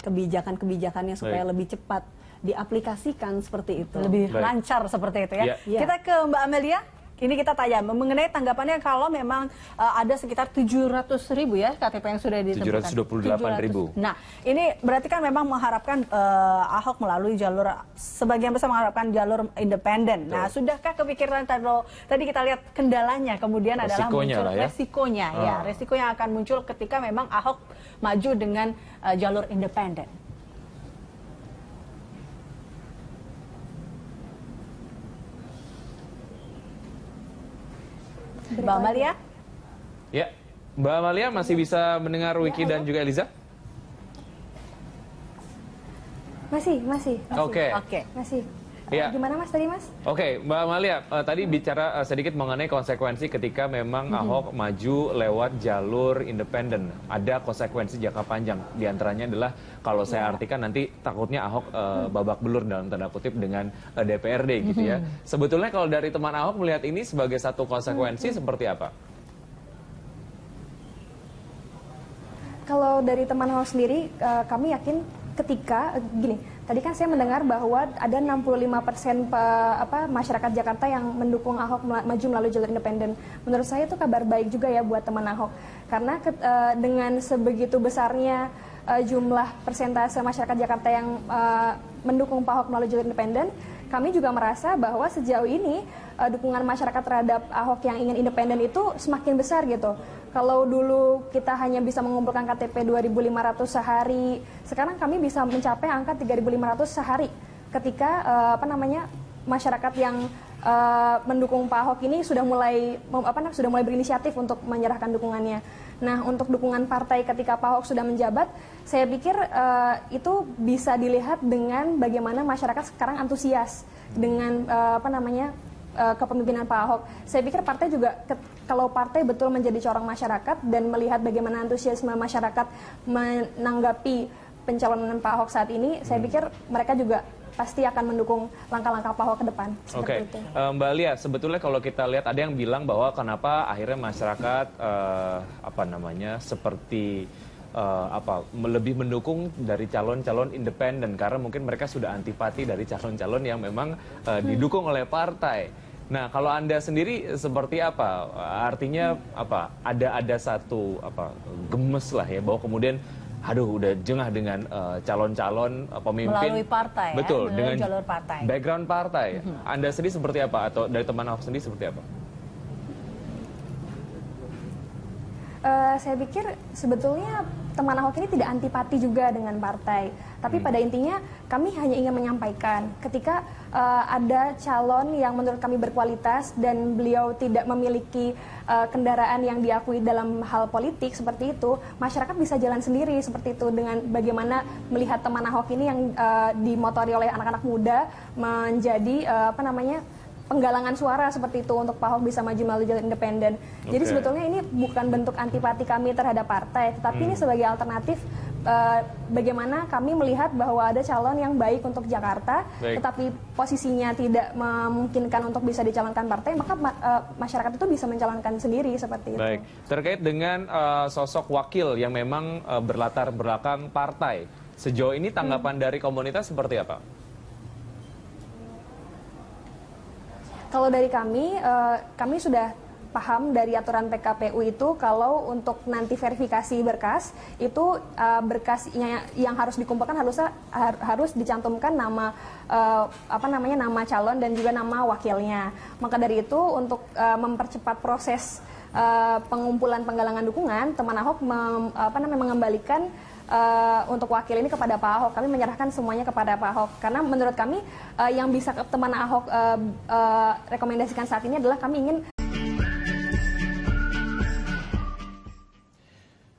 kebijakan-kebijakannya supaya lebih cepat diaplikasikan seperti itu. Lebih lancar seperti itu ya. Kita ke Mbak Amelia. Ini kita tanya mengenai tanggapannya kalau memang ada sekitar 700.000 ya KTP yang sudah ditemukan. 728.000. Nah, ini berarti kan memang mengharapkan Ahok melalui jalur, sebagian besar mengharapkan jalur independen. Nah, sudahkah kepikiran tadi kita lihat kendalanya, kemudian adalah muncul resikonya, ya resiko yang akan muncul ketika memang Ahok maju dengan jalur independen. Mbak Amalia? Ya, Mbak Amalia masih bisa mendengar Wiki dan juga Eliza? Masih. Oke. Masih. Ya. Gimana Mas tadi Mas? Oke, Mbak Amalia, tadi bicara sedikit mengenai konsekuensi ketika memang Ahok maju lewat jalur independen. Ada konsekuensi jangka panjang, diantaranya adalah kalau saya artikan nanti takutnya Ahok babak belur dalam tanda kutip dengan DPRD gitu ya. Sebetulnya kalau dari teman Ahok melihat ini sebagai satu konsekuensi seperti apa? Kalau dari teman Ahok sendiri, kami yakin ketika gini, tadi kan saya mendengar bahwa ada 65% masyarakat Jakarta yang mendukung Ahok maju melalui jalur independen. Menurut saya itu kabar baik juga ya buat teman Ahok, karena dengan sebegitu besarnya jumlah persentase masyarakat Jakarta yang mendukung Pak Ahok melalui jalur independen, kami juga merasa bahwa sejauh ini dukungan masyarakat terhadap Ahok yang ingin independen itu semakin besar gitu. Kalau dulu kita hanya bisa mengumpulkan KTP 2.500 sehari, sekarang kami bisa mencapai angka 3.500 sehari. Ketika masyarakat yang mendukung Pak Ahok ini sudah mulai berinisiatif untuk menyerahkan dukungannya. Nah, untuk dukungan partai ketika Pak Ahok sudah menjabat, saya pikir itu bisa dilihat dengan bagaimana masyarakat sekarang antusias dengan kepemimpinan Pak Ahok. Saya pikir partai juga, kalau partai betul menjadi corong masyarakat dan melihat bagaimana antusiasme masyarakat menanggapi pencalonan Pak Ahok saat ini, saya pikir mereka juga pasti akan mendukung langkah-langkah Pak Ahok ke depan. Oke, Mbak Lia, sebetulnya kalau kita lihat ada yang bilang bahwa kenapa akhirnya masyarakat seperti lebih mendukung dari calon-calon independen karena mungkin mereka sudah antipati dari calon-calon yang memang didukung oleh partai. Nah, kalau Anda sendiri seperti apa? Artinya apa? Ada satu gemes lah ya bahwa kemudian udah jengah dengan calon-calon pemimpin melalui partai, betul, melalui dengan jalur partai. Background partai. Anda sendiri seperti apa atau dari teman Ahok sendiri seperti apa? Saya pikir sebetulnya teman Ahok ini tidak antipati juga dengan partai, tapi pada intinya kami hanya ingin menyampaikan ketika ada calon yang menurut kami berkualitas dan beliau tidak memiliki kendaraan yang diakui dalam hal politik seperti itu, masyarakat bisa jalan sendiri seperti itu dengan bagaimana melihat teman Ahok ini yang dimotori oleh anak-anak muda menjadi penggalangan suara seperti itu untuk Pak Ahok bisa maju melalui jalur independen. Jadi sebetulnya ini bukan bentuk antipati kami terhadap partai, tetapi ini sebagai alternatif bagaimana kami melihat bahwa ada calon yang baik untuk Jakarta, tetapi posisinya tidak memungkinkan untuk bisa dicalonkan partai, maka masyarakat itu bisa mencalonkan sendiri seperti itu. Baik, terkait dengan sosok wakil yang memang berlatar belakang partai, sejauh ini tanggapan dari komunitas seperti apa? Kalau dari kami sudah paham dari aturan PKPU itu kalau untuk nanti verifikasi berkas itu berkasnya yang harus dikumpulkan harus dicantumkan nama nama calon dan juga nama wakilnya. Maka dari itu untuk mempercepat proses pengumpulan penggalangan dukungan, teman Ahok mengembalikan untuk wakil ini kepada Pak Ahok. Kami menyerahkan semuanya kepada Pak Ahok karena menurut kami yang bisa teman Ahok rekomendasikan saat ini adalah kami ingin.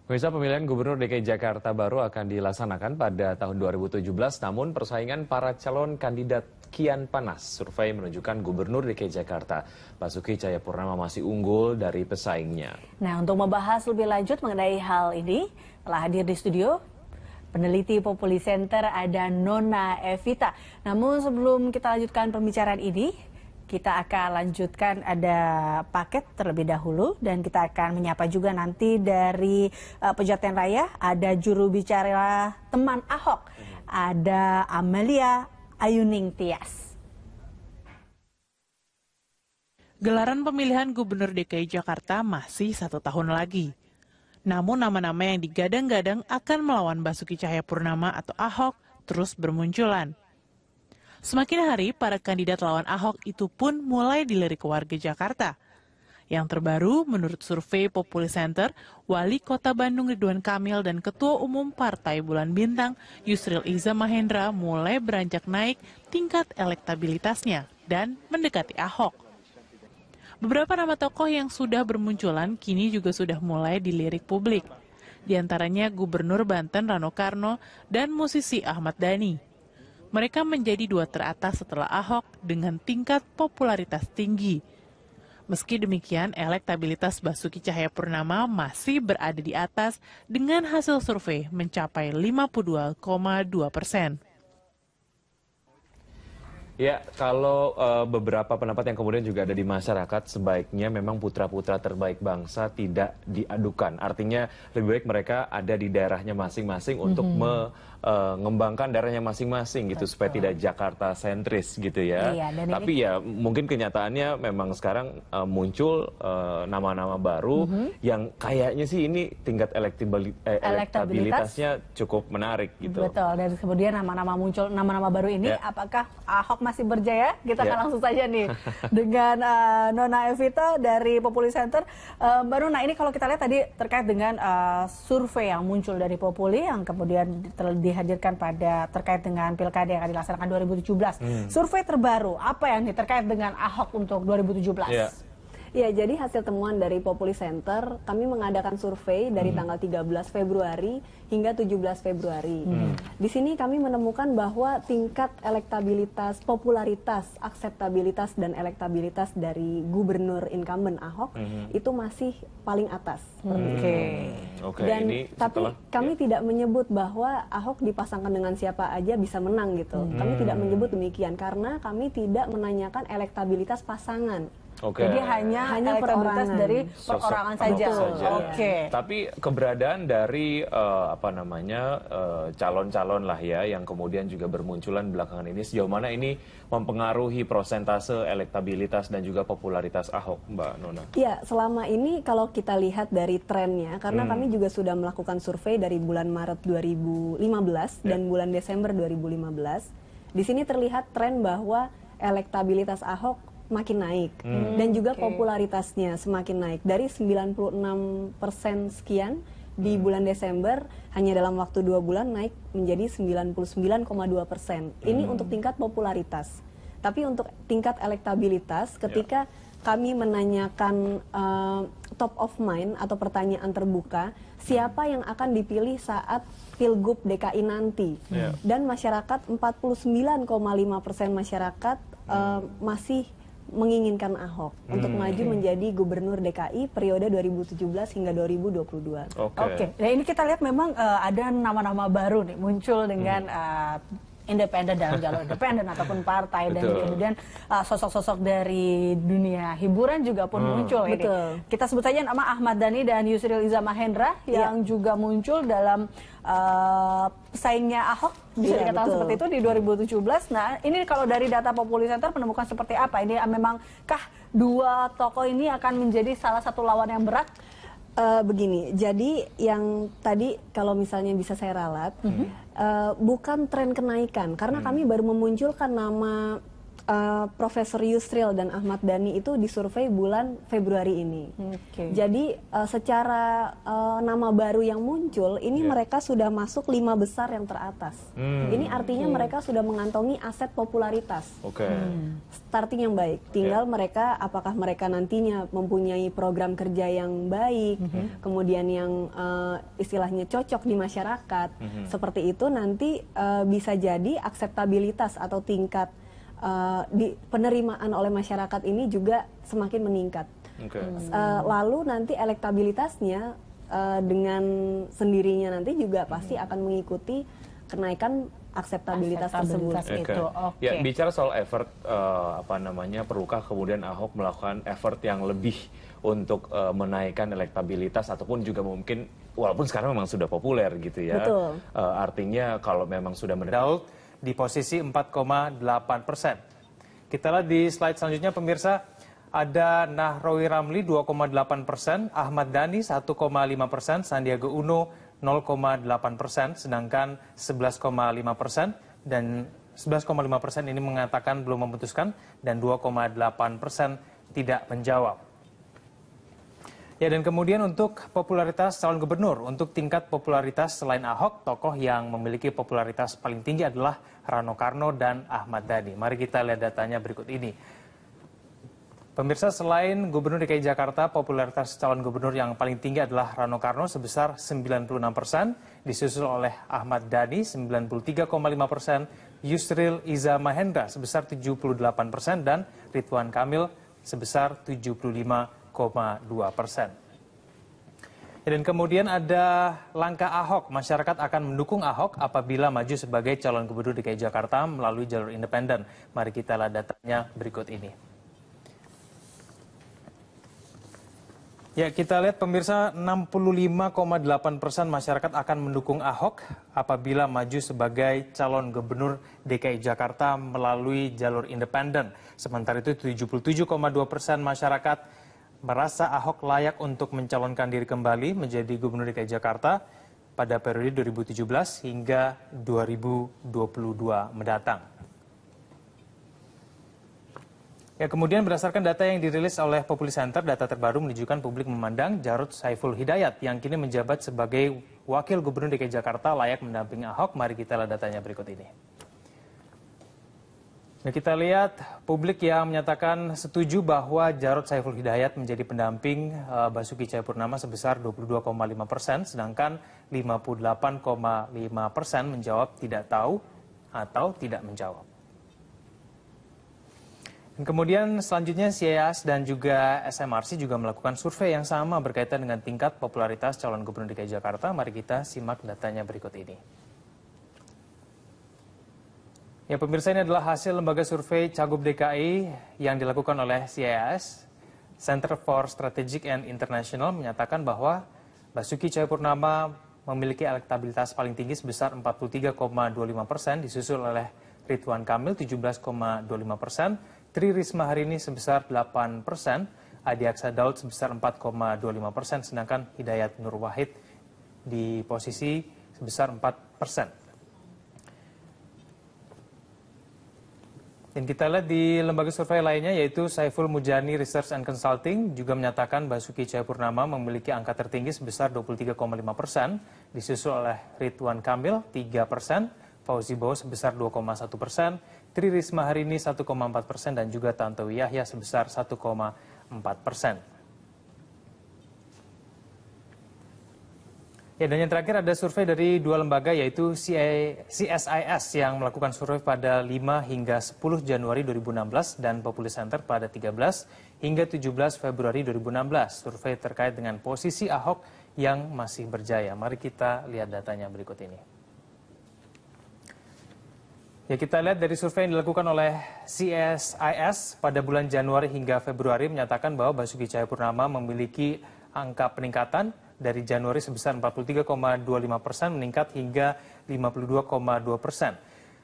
Pemirsa, pemilihan Gubernur DKI Jakarta baru akan dilaksanakan pada tahun 2017, namun persaingan para calon kandidat kian panas. Survei menunjukkan Gubernur DKI Jakarta, Basuki Cahayapurnama masih unggul dari pesaingnya. Nah, untuk membahas lebih lanjut mengenai hal ini, telah hadir di studio peneliti Populi Center ada Nona Evita. Namun sebelum kita lanjutkan pembicaraan ini, kita akan lanjutkan ada paket terlebih dahulu dan kita akan menyapa juga nanti dari Pejaten Raya ada juru bicara teman Ahok, ada Amalia Ayuning Tias. Gelaran pemilihan Gubernur DKI Jakarta masih 1 tahun lagi. Namun nama-nama yang digadang-gadang akan melawan Basuki Cahayapurnama atau Ahok terus bermunculan. Semakin hari, para kandidat lawan Ahok itu pun mulai dilirik warga Jakarta. Yang terbaru, menurut survei Populi Center, Wali Kota Bandung Ridwan Kamil dan Ketua Umum Partai Bulan Bintang, Yusril Iza Mahendra mulai beranjak naik tingkat elektabilitasnya dan mendekati Ahok. Beberapa nama tokoh yang sudah bermunculan kini juga sudah mulai dilirik publik. Di antaranya Gubernur Banten Rano Karno dan musisi Ahmad Dhani. Mereka menjadi 2 teratas setelah Ahok dengan tingkat popularitas tinggi. Meski demikian, elektabilitas Basuki Cahayapurnama masih berada di atas dengan hasil survei mencapai 52,2%. Ya, kalau beberapa pendapat yang kemudian juga ada di masyarakat, sebaiknya memang putra-putra terbaik bangsa tidak diadukan. Artinya lebih baik mereka ada di daerahnya masing-masing untuk mengembangkan daerahnya masing-masing gitu, supaya tidak Jakarta sentris gitu ya. Iya, tapi ya mungkin kenyataannya memang sekarang muncul nama-nama baru yang kayaknya sih ini tingkat elektabilitasnya cukup menarik gitu. Betul, dan kemudian nama-nama muncul, nama-nama baru ini apakah Ahok masih berjaya? Kita akan langsung saja nih dengan Nona Evita dari Populi Center. Mbak Nona, ini kalau kita lihat tadi terkait dengan survei yang muncul dari Populi yang kemudian dihadirkan pada terkait dengan pilkada yang akan dilaksanakan 2017. Survei terbaru, apa yang terkait dengan Ahok untuk 2017? Ya, jadi hasil temuan dari Populi Center, kami mengadakan survei dari tanggal 13 Februari hingga 17 Februari. Di sini kami menemukan bahwa tingkat elektabilitas, popularitas, akseptabilitas, dan elektabilitas dari Gubernur incumbent Ahok itu masih paling atas. Dan ini tapi kami tidak menyebut bahwa Ahok dipasangkan dengan siapa aja bisa menang gitu. Kami tidak menyebut demikian karena kami tidak menanyakan elektabilitas pasangan. Jadi hanya elektabilitas dari perorangan saja. Tapi keberadaan dari calon-calon lah ya yang kemudian juga bermunculan belakangan ini, sejauh mana ini mempengaruhi prosentase elektabilitas dan juga popularitas Ahok, Mbak Nona? Iya, selama ini kalau kita lihat dari trennya, karena kami juga sudah melakukan survei dari bulan Maret 2015 dan bulan Desember 2015, di sini terlihat tren bahwa elektabilitas Ahok makin naik dan juga popularitasnya semakin naik dari 96% sekian di bulan Desember, hanya dalam waktu 2 bulan naik menjadi 99,2%. Ini untuk tingkat popularitas. Tapi untuk tingkat elektabilitas, ketika kami menanyakan top of mind atau pertanyaan terbuka, siapa yang akan dipilih saat Pilgub DKI nanti, dan masyarakat 49,5% masyarakat masih menginginkan Ahok untuk maju menjadi Gubernur DKI periode 2017 hingga 2022. Nah ini kita lihat memang ada nama-nama baru nih muncul dengan independen dalam jalur independen ataupun partai, dan kemudian sosok-sosok dari dunia hiburan juga pun muncul ini. Kita sebut saja nama Ahmad Dhani dan Yusril Iza Mahendra yang juga muncul dalam pesaingnya Ahok, bisa dikatakan seperti itu di 2017. Nah, ini kalau dari data Populi Center menemukan seperti apa? Ini memangkah 2 tokoh ini akan menjadi salah satu lawan yang berat? Begini, jadi yang tadi kalau misalnya bisa saya ralat, bukan tren kenaikan, karena kami baru memunculkan nama Profesor Yusril dan Ahmad Dhani itu disurvei bulan Februari ini. Jadi secara nama baru yang muncul, ini mereka sudah masuk 5 besar yang teratas. Ini artinya mereka sudah mengantongi aset popularitas. Starting yang baik. Tinggal mereka, apakah mereka nantinya mempunyai program kerja yang baik, kemudian yang istilahnya cocok di masyarakat. Seperti itu nanti bisa jadi akseptabilitas atau tingkat di penerimaan oleh masyarakat ini juga semakin meningkat. Lalu nanti elektabilitasnya dengan sendirinya nanti juga pasti akan mengikuti kenaikan akseptabilitas tersebut. Ya, bicara soal effort, perlukah kemudian Ahok melakukan effort yang lebih untuk menaikkan elektabilitas, ataupun juga mungkin walaupun sekarang memang sudah populer gitu ya. Artinya kalau memang sudah Daud di posisi 4,8%. Kita lihat di slide selanjutnya pemirsa, ada Nahrawi Ramli 2,8%, Ahmad Dhani 1,5%, Sandiaga Uno 0,8%, sedangkan 11,5% dan 11,5% ini mengatakan belum memutuskan dan 2,8% tidak menjawab. Ya, dan kemudian untuk popularitas calon gubernur, untuk tingkat popularitas selain Ahok, tokoh yang memiliki popularitas paling tinggi adalah Rano Karno dan Ahmad Dhani. Mari kita lihat datanya berikut ini. Pemirsa, selain Gubernur DKI Jakarta, popularitas calon gubernur yang paling tinggi adalah Rano Karno sebesar 96%, disusul oleh Ahmad Dhani 93,5%, Yusril Iza Mahendra sebesar 78%, dan Ridwan Kamil sebesar 75,2%. Dan kemudian ada langkah Ahok. Masyarakat akan mendukung Ahok apabila maju sebagai calon gubernur DKI Jakarta melalui jalur independen. Mari kita lihat datanya berikut ini. Ya, kita lihat pemirsa, 65,8% masyarakat akan mendukung Ahok apabila maju sebagai calon gubernur DKI Jakarta melalui jalur independen. Sementara itu 77,2% masyarakat merasa Ahok layak untuk mencalonkan diri kembali menjadi gubernur DKI Jakarta pada periode 2017 hingga 2022 mendatang. Ya, kemudian berdasarkan data yang dirilis oleh Populi Center, data terbaru menunjukkan publik memandang Jarod Saiful Hidayat yang kini menjabat sebagai Wakil Gubernur DKI Jakarta layak mendampingi Ahok. Mari kita lihat datanya berikut ini. Nah, kita lihat publik yang menyatakan setuju bahwa Jarod Saiful Hidayat menjadi pendamping Basuki Cahayapurnama sebesar 22,5%, sedangkan 58,5% menjawab tidak tahu atau tidak menjawab. Dan kemudian selanjutnya CIAS dan juga SMRC juga melakukan survei yang sama berkaitan dengan tingkat popularitas calon gubernur DKI Jakarta. Mari kita simak datanya berikut ini. Ya, pemirsa, ini adalah hasil lembaga survei Cagup DKI yang dilakukan oleh CIAS. Center for Strategic and International menyatakan bahwa Basuki Cahayapurnama memiliki elektabilitas paling tinggi sebesar 43,25%, disusul oleh Ridwan Kamil 17,25%, Tri Risma Harini sebesar 8%, Adi Aksa Daud sebesar 4,25%, sedangkan Hidayat Nur Wahid di posisi sebesar 4%. Dan kita lihat di lembaga survei lainnya yaitu Saiful Mujani Research and Consulting juga menyatakan Basuki Cahayapurnama memiliki angka tertinggi sebesar 23,5%, disusul oleh Ridwan Kamil 3%, Fauzi Bowo sebesar 2,1%, Tri Risma Harini 1,4% dan juga Tantowi Yahya sebesar 1,4%. Ya, dan yang terakhir ada survei dari dua lembaga yaitu CSIS yang melakukan survei pada 5 hingga 10 Januari 2016 dan Populi Center pada 13 hingga 17 Februari 2016. Survei terkait dengan posisi Ahok yang masih berjaya. Mari kita lihat datanya berikut ini. Ya, kita lihat dari survei yang dilakukan oleh CSIS pada bulan Januari hingga Februari menyatakan bahwa Basuki Cahayapurnama memiliki angka peningkatan dari Januari sebesar 43,25% meningkat hingga 52,2%.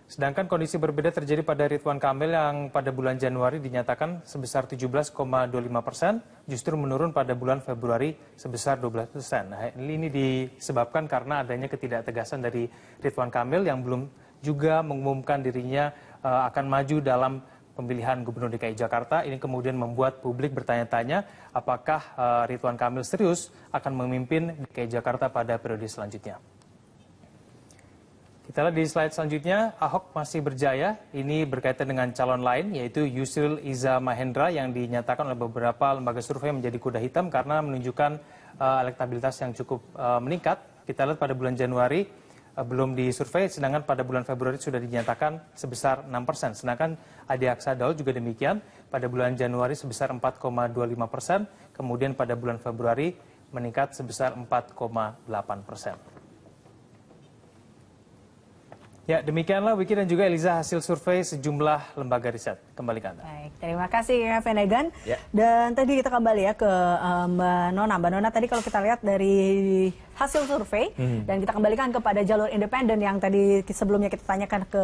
Sedangkan kondisi berbeda terjadi pada Ridwan Kamil yang pada bulan Januari dinyatakan sebesar 17,25%, justru menurun pada bulan Februari sebesar 12%. Nah, ini disebabkan karena adanya ketidaktegasan dari Ridwan Kamil yang belum juga mengumumkan dirinya akan maju dalam pemilihan Gubernur DKI Jakarta. Ini kemudian membuat publik bertanya-tanya apakah Ridwan Kamil serius akan memimpin DKI Jakarta pada periode selanjutnya. Kita lihat di slide selanjutnya, Ahok masih berjaya. Ini berkaitan dengan calon lain yaitu Yusril Iza Mahendra yang dinyatakan oleh beberapa lembaga survei menjadi kuda hitam karena menunjukkan elektabilitas yang cukup meningkat. Kita lihat pada bulan Januari belum disurvei, sedangkan pada bulan Februari sudah dinyatakan sebesar 6%. Sedangkan Adi Aksa Daud juga demikian, pada bulan Januari sebesar 4,25%, kemudian pada bulan Februari meningkat sebesar 4,8%. Ya, demikianlah Wiki dan juga Eliza hasil survei sejumlah lembaga riset. Kembali ke Anda. Baik, terima kasih ya Venegan. Ya. Dan tadi kita kembali ya ke Mbak Nona. Mbak Nona tadi kalau kita lihat dari hasil survei dan kita kembalikan kepada jalur independen yang tadi sebelumnya kita tanyakan ke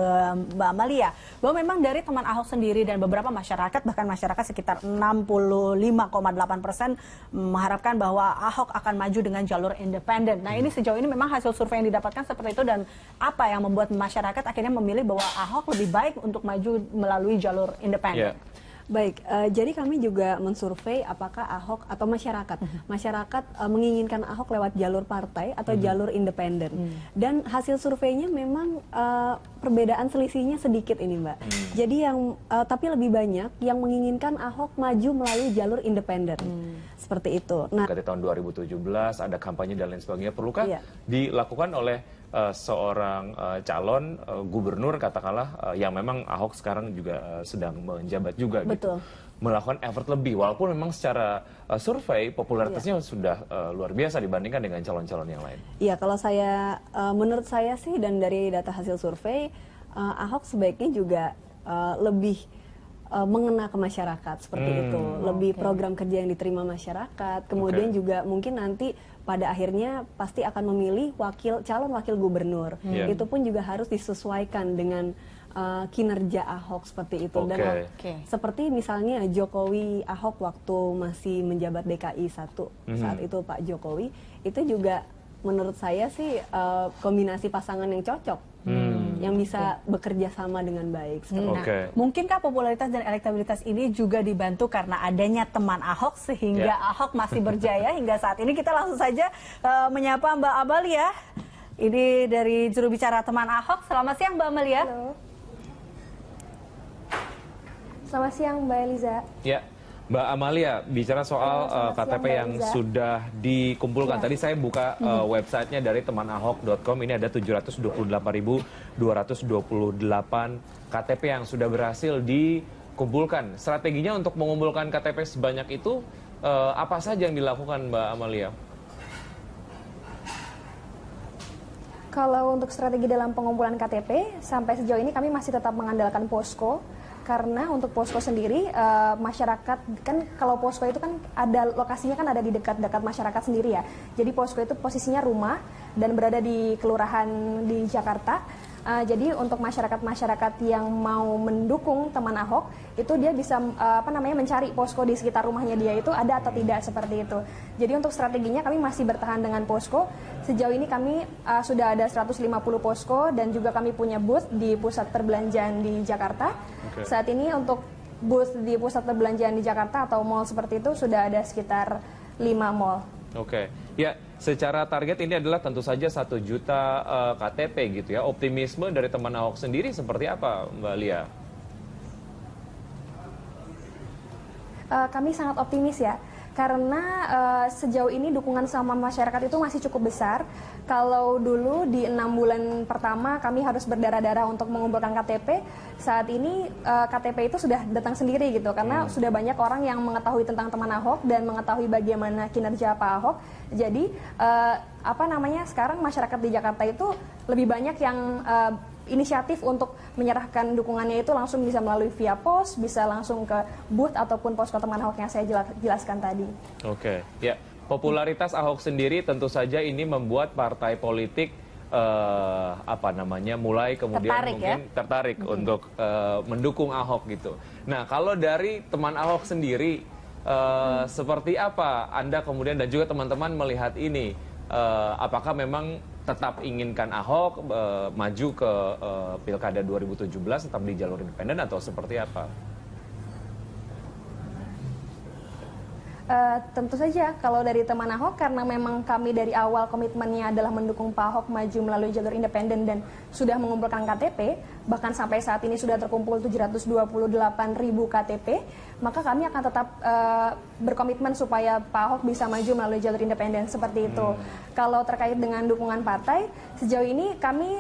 Mbak Amalia, bahwa memang dari teman Ahok sendiri dan beberapa masyarakat, bahkan masyarakat sekitar 65,8% mengharapkan bahwa Ahok akan maju dengan jalur independen. Nah ini sejauh ini memang hasil survei yang didapatkan seperti itu, dan apa yang membuat masyarakat akhirnya memilih bahwa Ahok lebih baik untuk maju melalui jalur independen? Baik, jadi kami juga mensurvei apakah Ahok atau masyarakat menginginkan Ahok lewat jalur partai atau jalur independen. Dan hasil surveinya memang perbedaan selisihnya sedikit ini, Mbak. Jadi tapi lebih banyak yang menginginkan Ahok maju melalui jalur independen. Seperti itu. Nah, di tahun 2017 ada kampanye dan lain sebagainya. Perlukah dilakukan oleh seorang calon gubernur katakanlah yang memang Ahok sekarang juga sedang menjabat juga gitu, melakukan effort lebih walaupun memang secara survei popularitasnya sudah luar biasa dibandingkan dengan calon-calon yang lain? Iya, kalau saya menurut saya sih dan dari data hasil survei Ahok sebaiknya juga lebih mengena ke masyarakat seperti itu, lebih program kerja yang diterima masyarakat, kemudian juga mungkin nanti pada akhirnya pasti akan memilih calon wakil gubernur. Itu pun juga harus disesuaikan dengan kinerja Ahok seperti itu. Dan seperti misalnya Jokowi Ahok waktu masih menjabat DKI 1 saat itu Pak Jokowi, itu juga menurut saya sih kombinasi pasangan yang cocok. Yang bisa bekerja sama dengan baik. Nah, mungkinkah popularitas dan elektabilitas ini juga dibantu karena adanya teman Ahok sehingga Ahok masih berjaya hingga saat ini? Kita langsung saja menyapa Mbak Amalia. Ini dari juru bicara teman Ahok. Selamat siang Mbak Amalia. Halo. Selamat siang Mbak Eliza. Ya. Mbak Amalia, bicara soal KTP yang sudah dikumpulkan. Tadi saya buka websitenya dari temanahok.com. Ini ada 728.228 KTP yang sudah berhasil dikumpulkan. Strateginya untuk mengumpulkan KTP sebanyak itu, apa saja yang dilakukan Mbak Amalia? Kalau untuk strategi dalam pengumpulan KTP, sampai sejauh ini kami masih tetap mengandalkan posko. Karena untuk posko sendiri, masyarakat kan kalau posko itu kan ada lokasinya kan ada di dekat-dekat masyarakat sendiri ya. Jadi posko itu posisinya rumah dan berada di kelurahan di Jakarta. Jadi untuk masyarakat-masyarakat yang mau mendukung teman Ahok itu dia bisa mencari posko di sekitar rumahnya dia itu ada atau tidak seperti itu. Jadi untuk strateginya kami masih bertahan dengan posko. Sejauh ini kami sudah ada 150 posko dan juga kami punya booth di pusat perbelanjaan di Jakarta. Saat ini untuk booth di pusat perbelanjaan di Jakarta atau mall seperti itu sudah ada sekitar 5 mall. Ya, secara target ini adalah tentu saja 1 juta KTP gitu ya. Optimisme dari teman Ahok sendiri seperti apa Mbak Lia? Kami sangat optimis ya. Karena sejauh ini dukungan sama masyarakat itu masih cukup besar. Kalau dulu di 6 bulan pertama kami harus berdarah-darah untuk mengumpulkan KTP, saat ini KTP itu sudah datang sendiri gitu. Karena sudah banyak orang yang mengetahui tentang teman Ahok dan mengetahui bagaimana kinerja Pak Ahok. Jadi sekarang masyarakat di Jakarta itu lebih banyak yang inisiatif untuk menyerahkan dukungannya itu langsung bisa melalui via pos, bisa langsung ke booth ataupun posko teman Ahok yang saya jelaskan tadi. Ya, popularitas Ahok sendiri tentu saja ini membuat partai politik mulai kemudian tertarik untuk mendukung Ahok gitu. Nah, kalau dari teman Ahok sendiri seperti apa Anda kemudian dan juga teman-teman melihat ini? Apakah memang tetap inginkan Ahok maju ke Pilkada 2017 tetap di jalur independen atau seperti apa? Tentu saja kalau dari teman Ahok, karena memang kami dari awal komitmennya adalah mendukung Pak Ahok maju melalui jalur independen dan sudah mengumpulkan KTP, bahkan sampai saat ini sudah terkumpul 728.000 KTP, maka kami akan tetap berkomitmen supaya Pak Ahok bisa maju melalui jalur independen seperti itu. Kalau terkait dengan dukungan partai, sejauh ini kami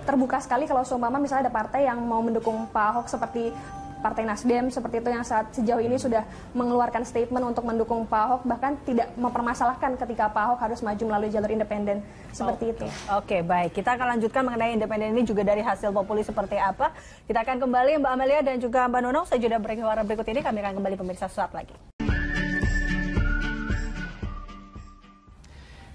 terbuka sekali kalau seumpama misalnya ada partai yang mau mendukung Pak Ahok seperti Partai Nasdem seperti itu yang sejauh ini sudah mengeluarkan statement untuk mendukung Pak Ahok, bahkan tidak mempermasalahkan ketika Pak Ahok harus maju melalui jalur independen seperti itu. Oke, baik. Kita akan lanjutkan mengenai independen ini juga dari hasil populi seperti apa. Kita akan kembali Mbak Amelia dan juga Mbak Nunung. Saya sudah berikut ini, kami akan kembali pemirsa sesaat lagi.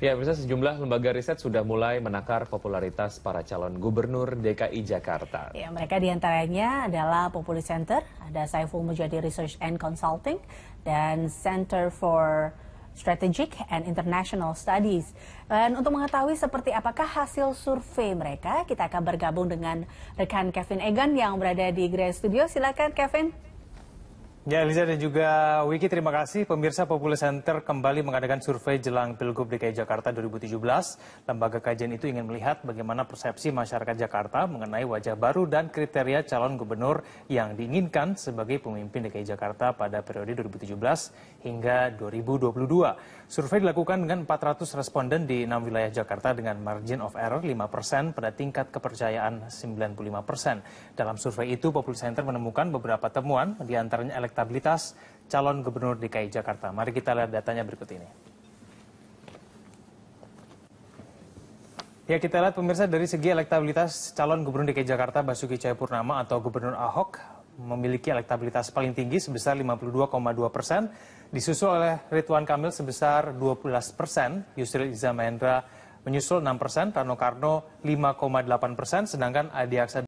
Ya, pemirsa, sejumlah lembaga riset sudah mulai menakar popularitas para calon gubernur DKI Jakarta. Ya, mereka diantaranya adalah Populi Center, ada Saiful Mujadi Research and Consulting, dan Center for Strategic and International Studies. Dan untuk mengetahui seperti apakah hasil survei mereka, kita akan bergabung dengan rekan Kevin Egan yang berada di Grey Studio. Silakan Kevin. Ya, Eliza dan juga Wiki, terima kasih. Pemirsa, Populi Center kembali mengadakan survei jelang Pilgub DKI Jakarta 2017. Lembaga kajian itu ingin melihat bagaimana persepsi masyarakat Jakarta mengenai wajah baru dan kriteria calon gubernur yang diinginkan sebagai pemimpin DKI Jakarta pada periode 2017 hingga 2022. Survei dilakukan dengan 400 responden di 6 wilayah Jakarta dengan margin of error 5% pada tingkat kepercayaan 95%. Dalam survei itu, Populi Center menemukan beberapa temuan, diantaranya elektabilitas calon gubernur DKI Jakarta. Mari kita lihat datanya berikut ini. Ya, kita lihat pemirsa, dari segi elektabilitas calon gubernur DKI Jakarta Basuki Cahayapurnama atau Gubernur Ahok memiliki elektabilitas paling tinggi sebesar 52,2%, disusul oleh Ridwan Kamil sebesar 12%, Yusril Iza Mahendra menyusul 6%, Rano Karno 5,8%, sedangkan Adi Aksa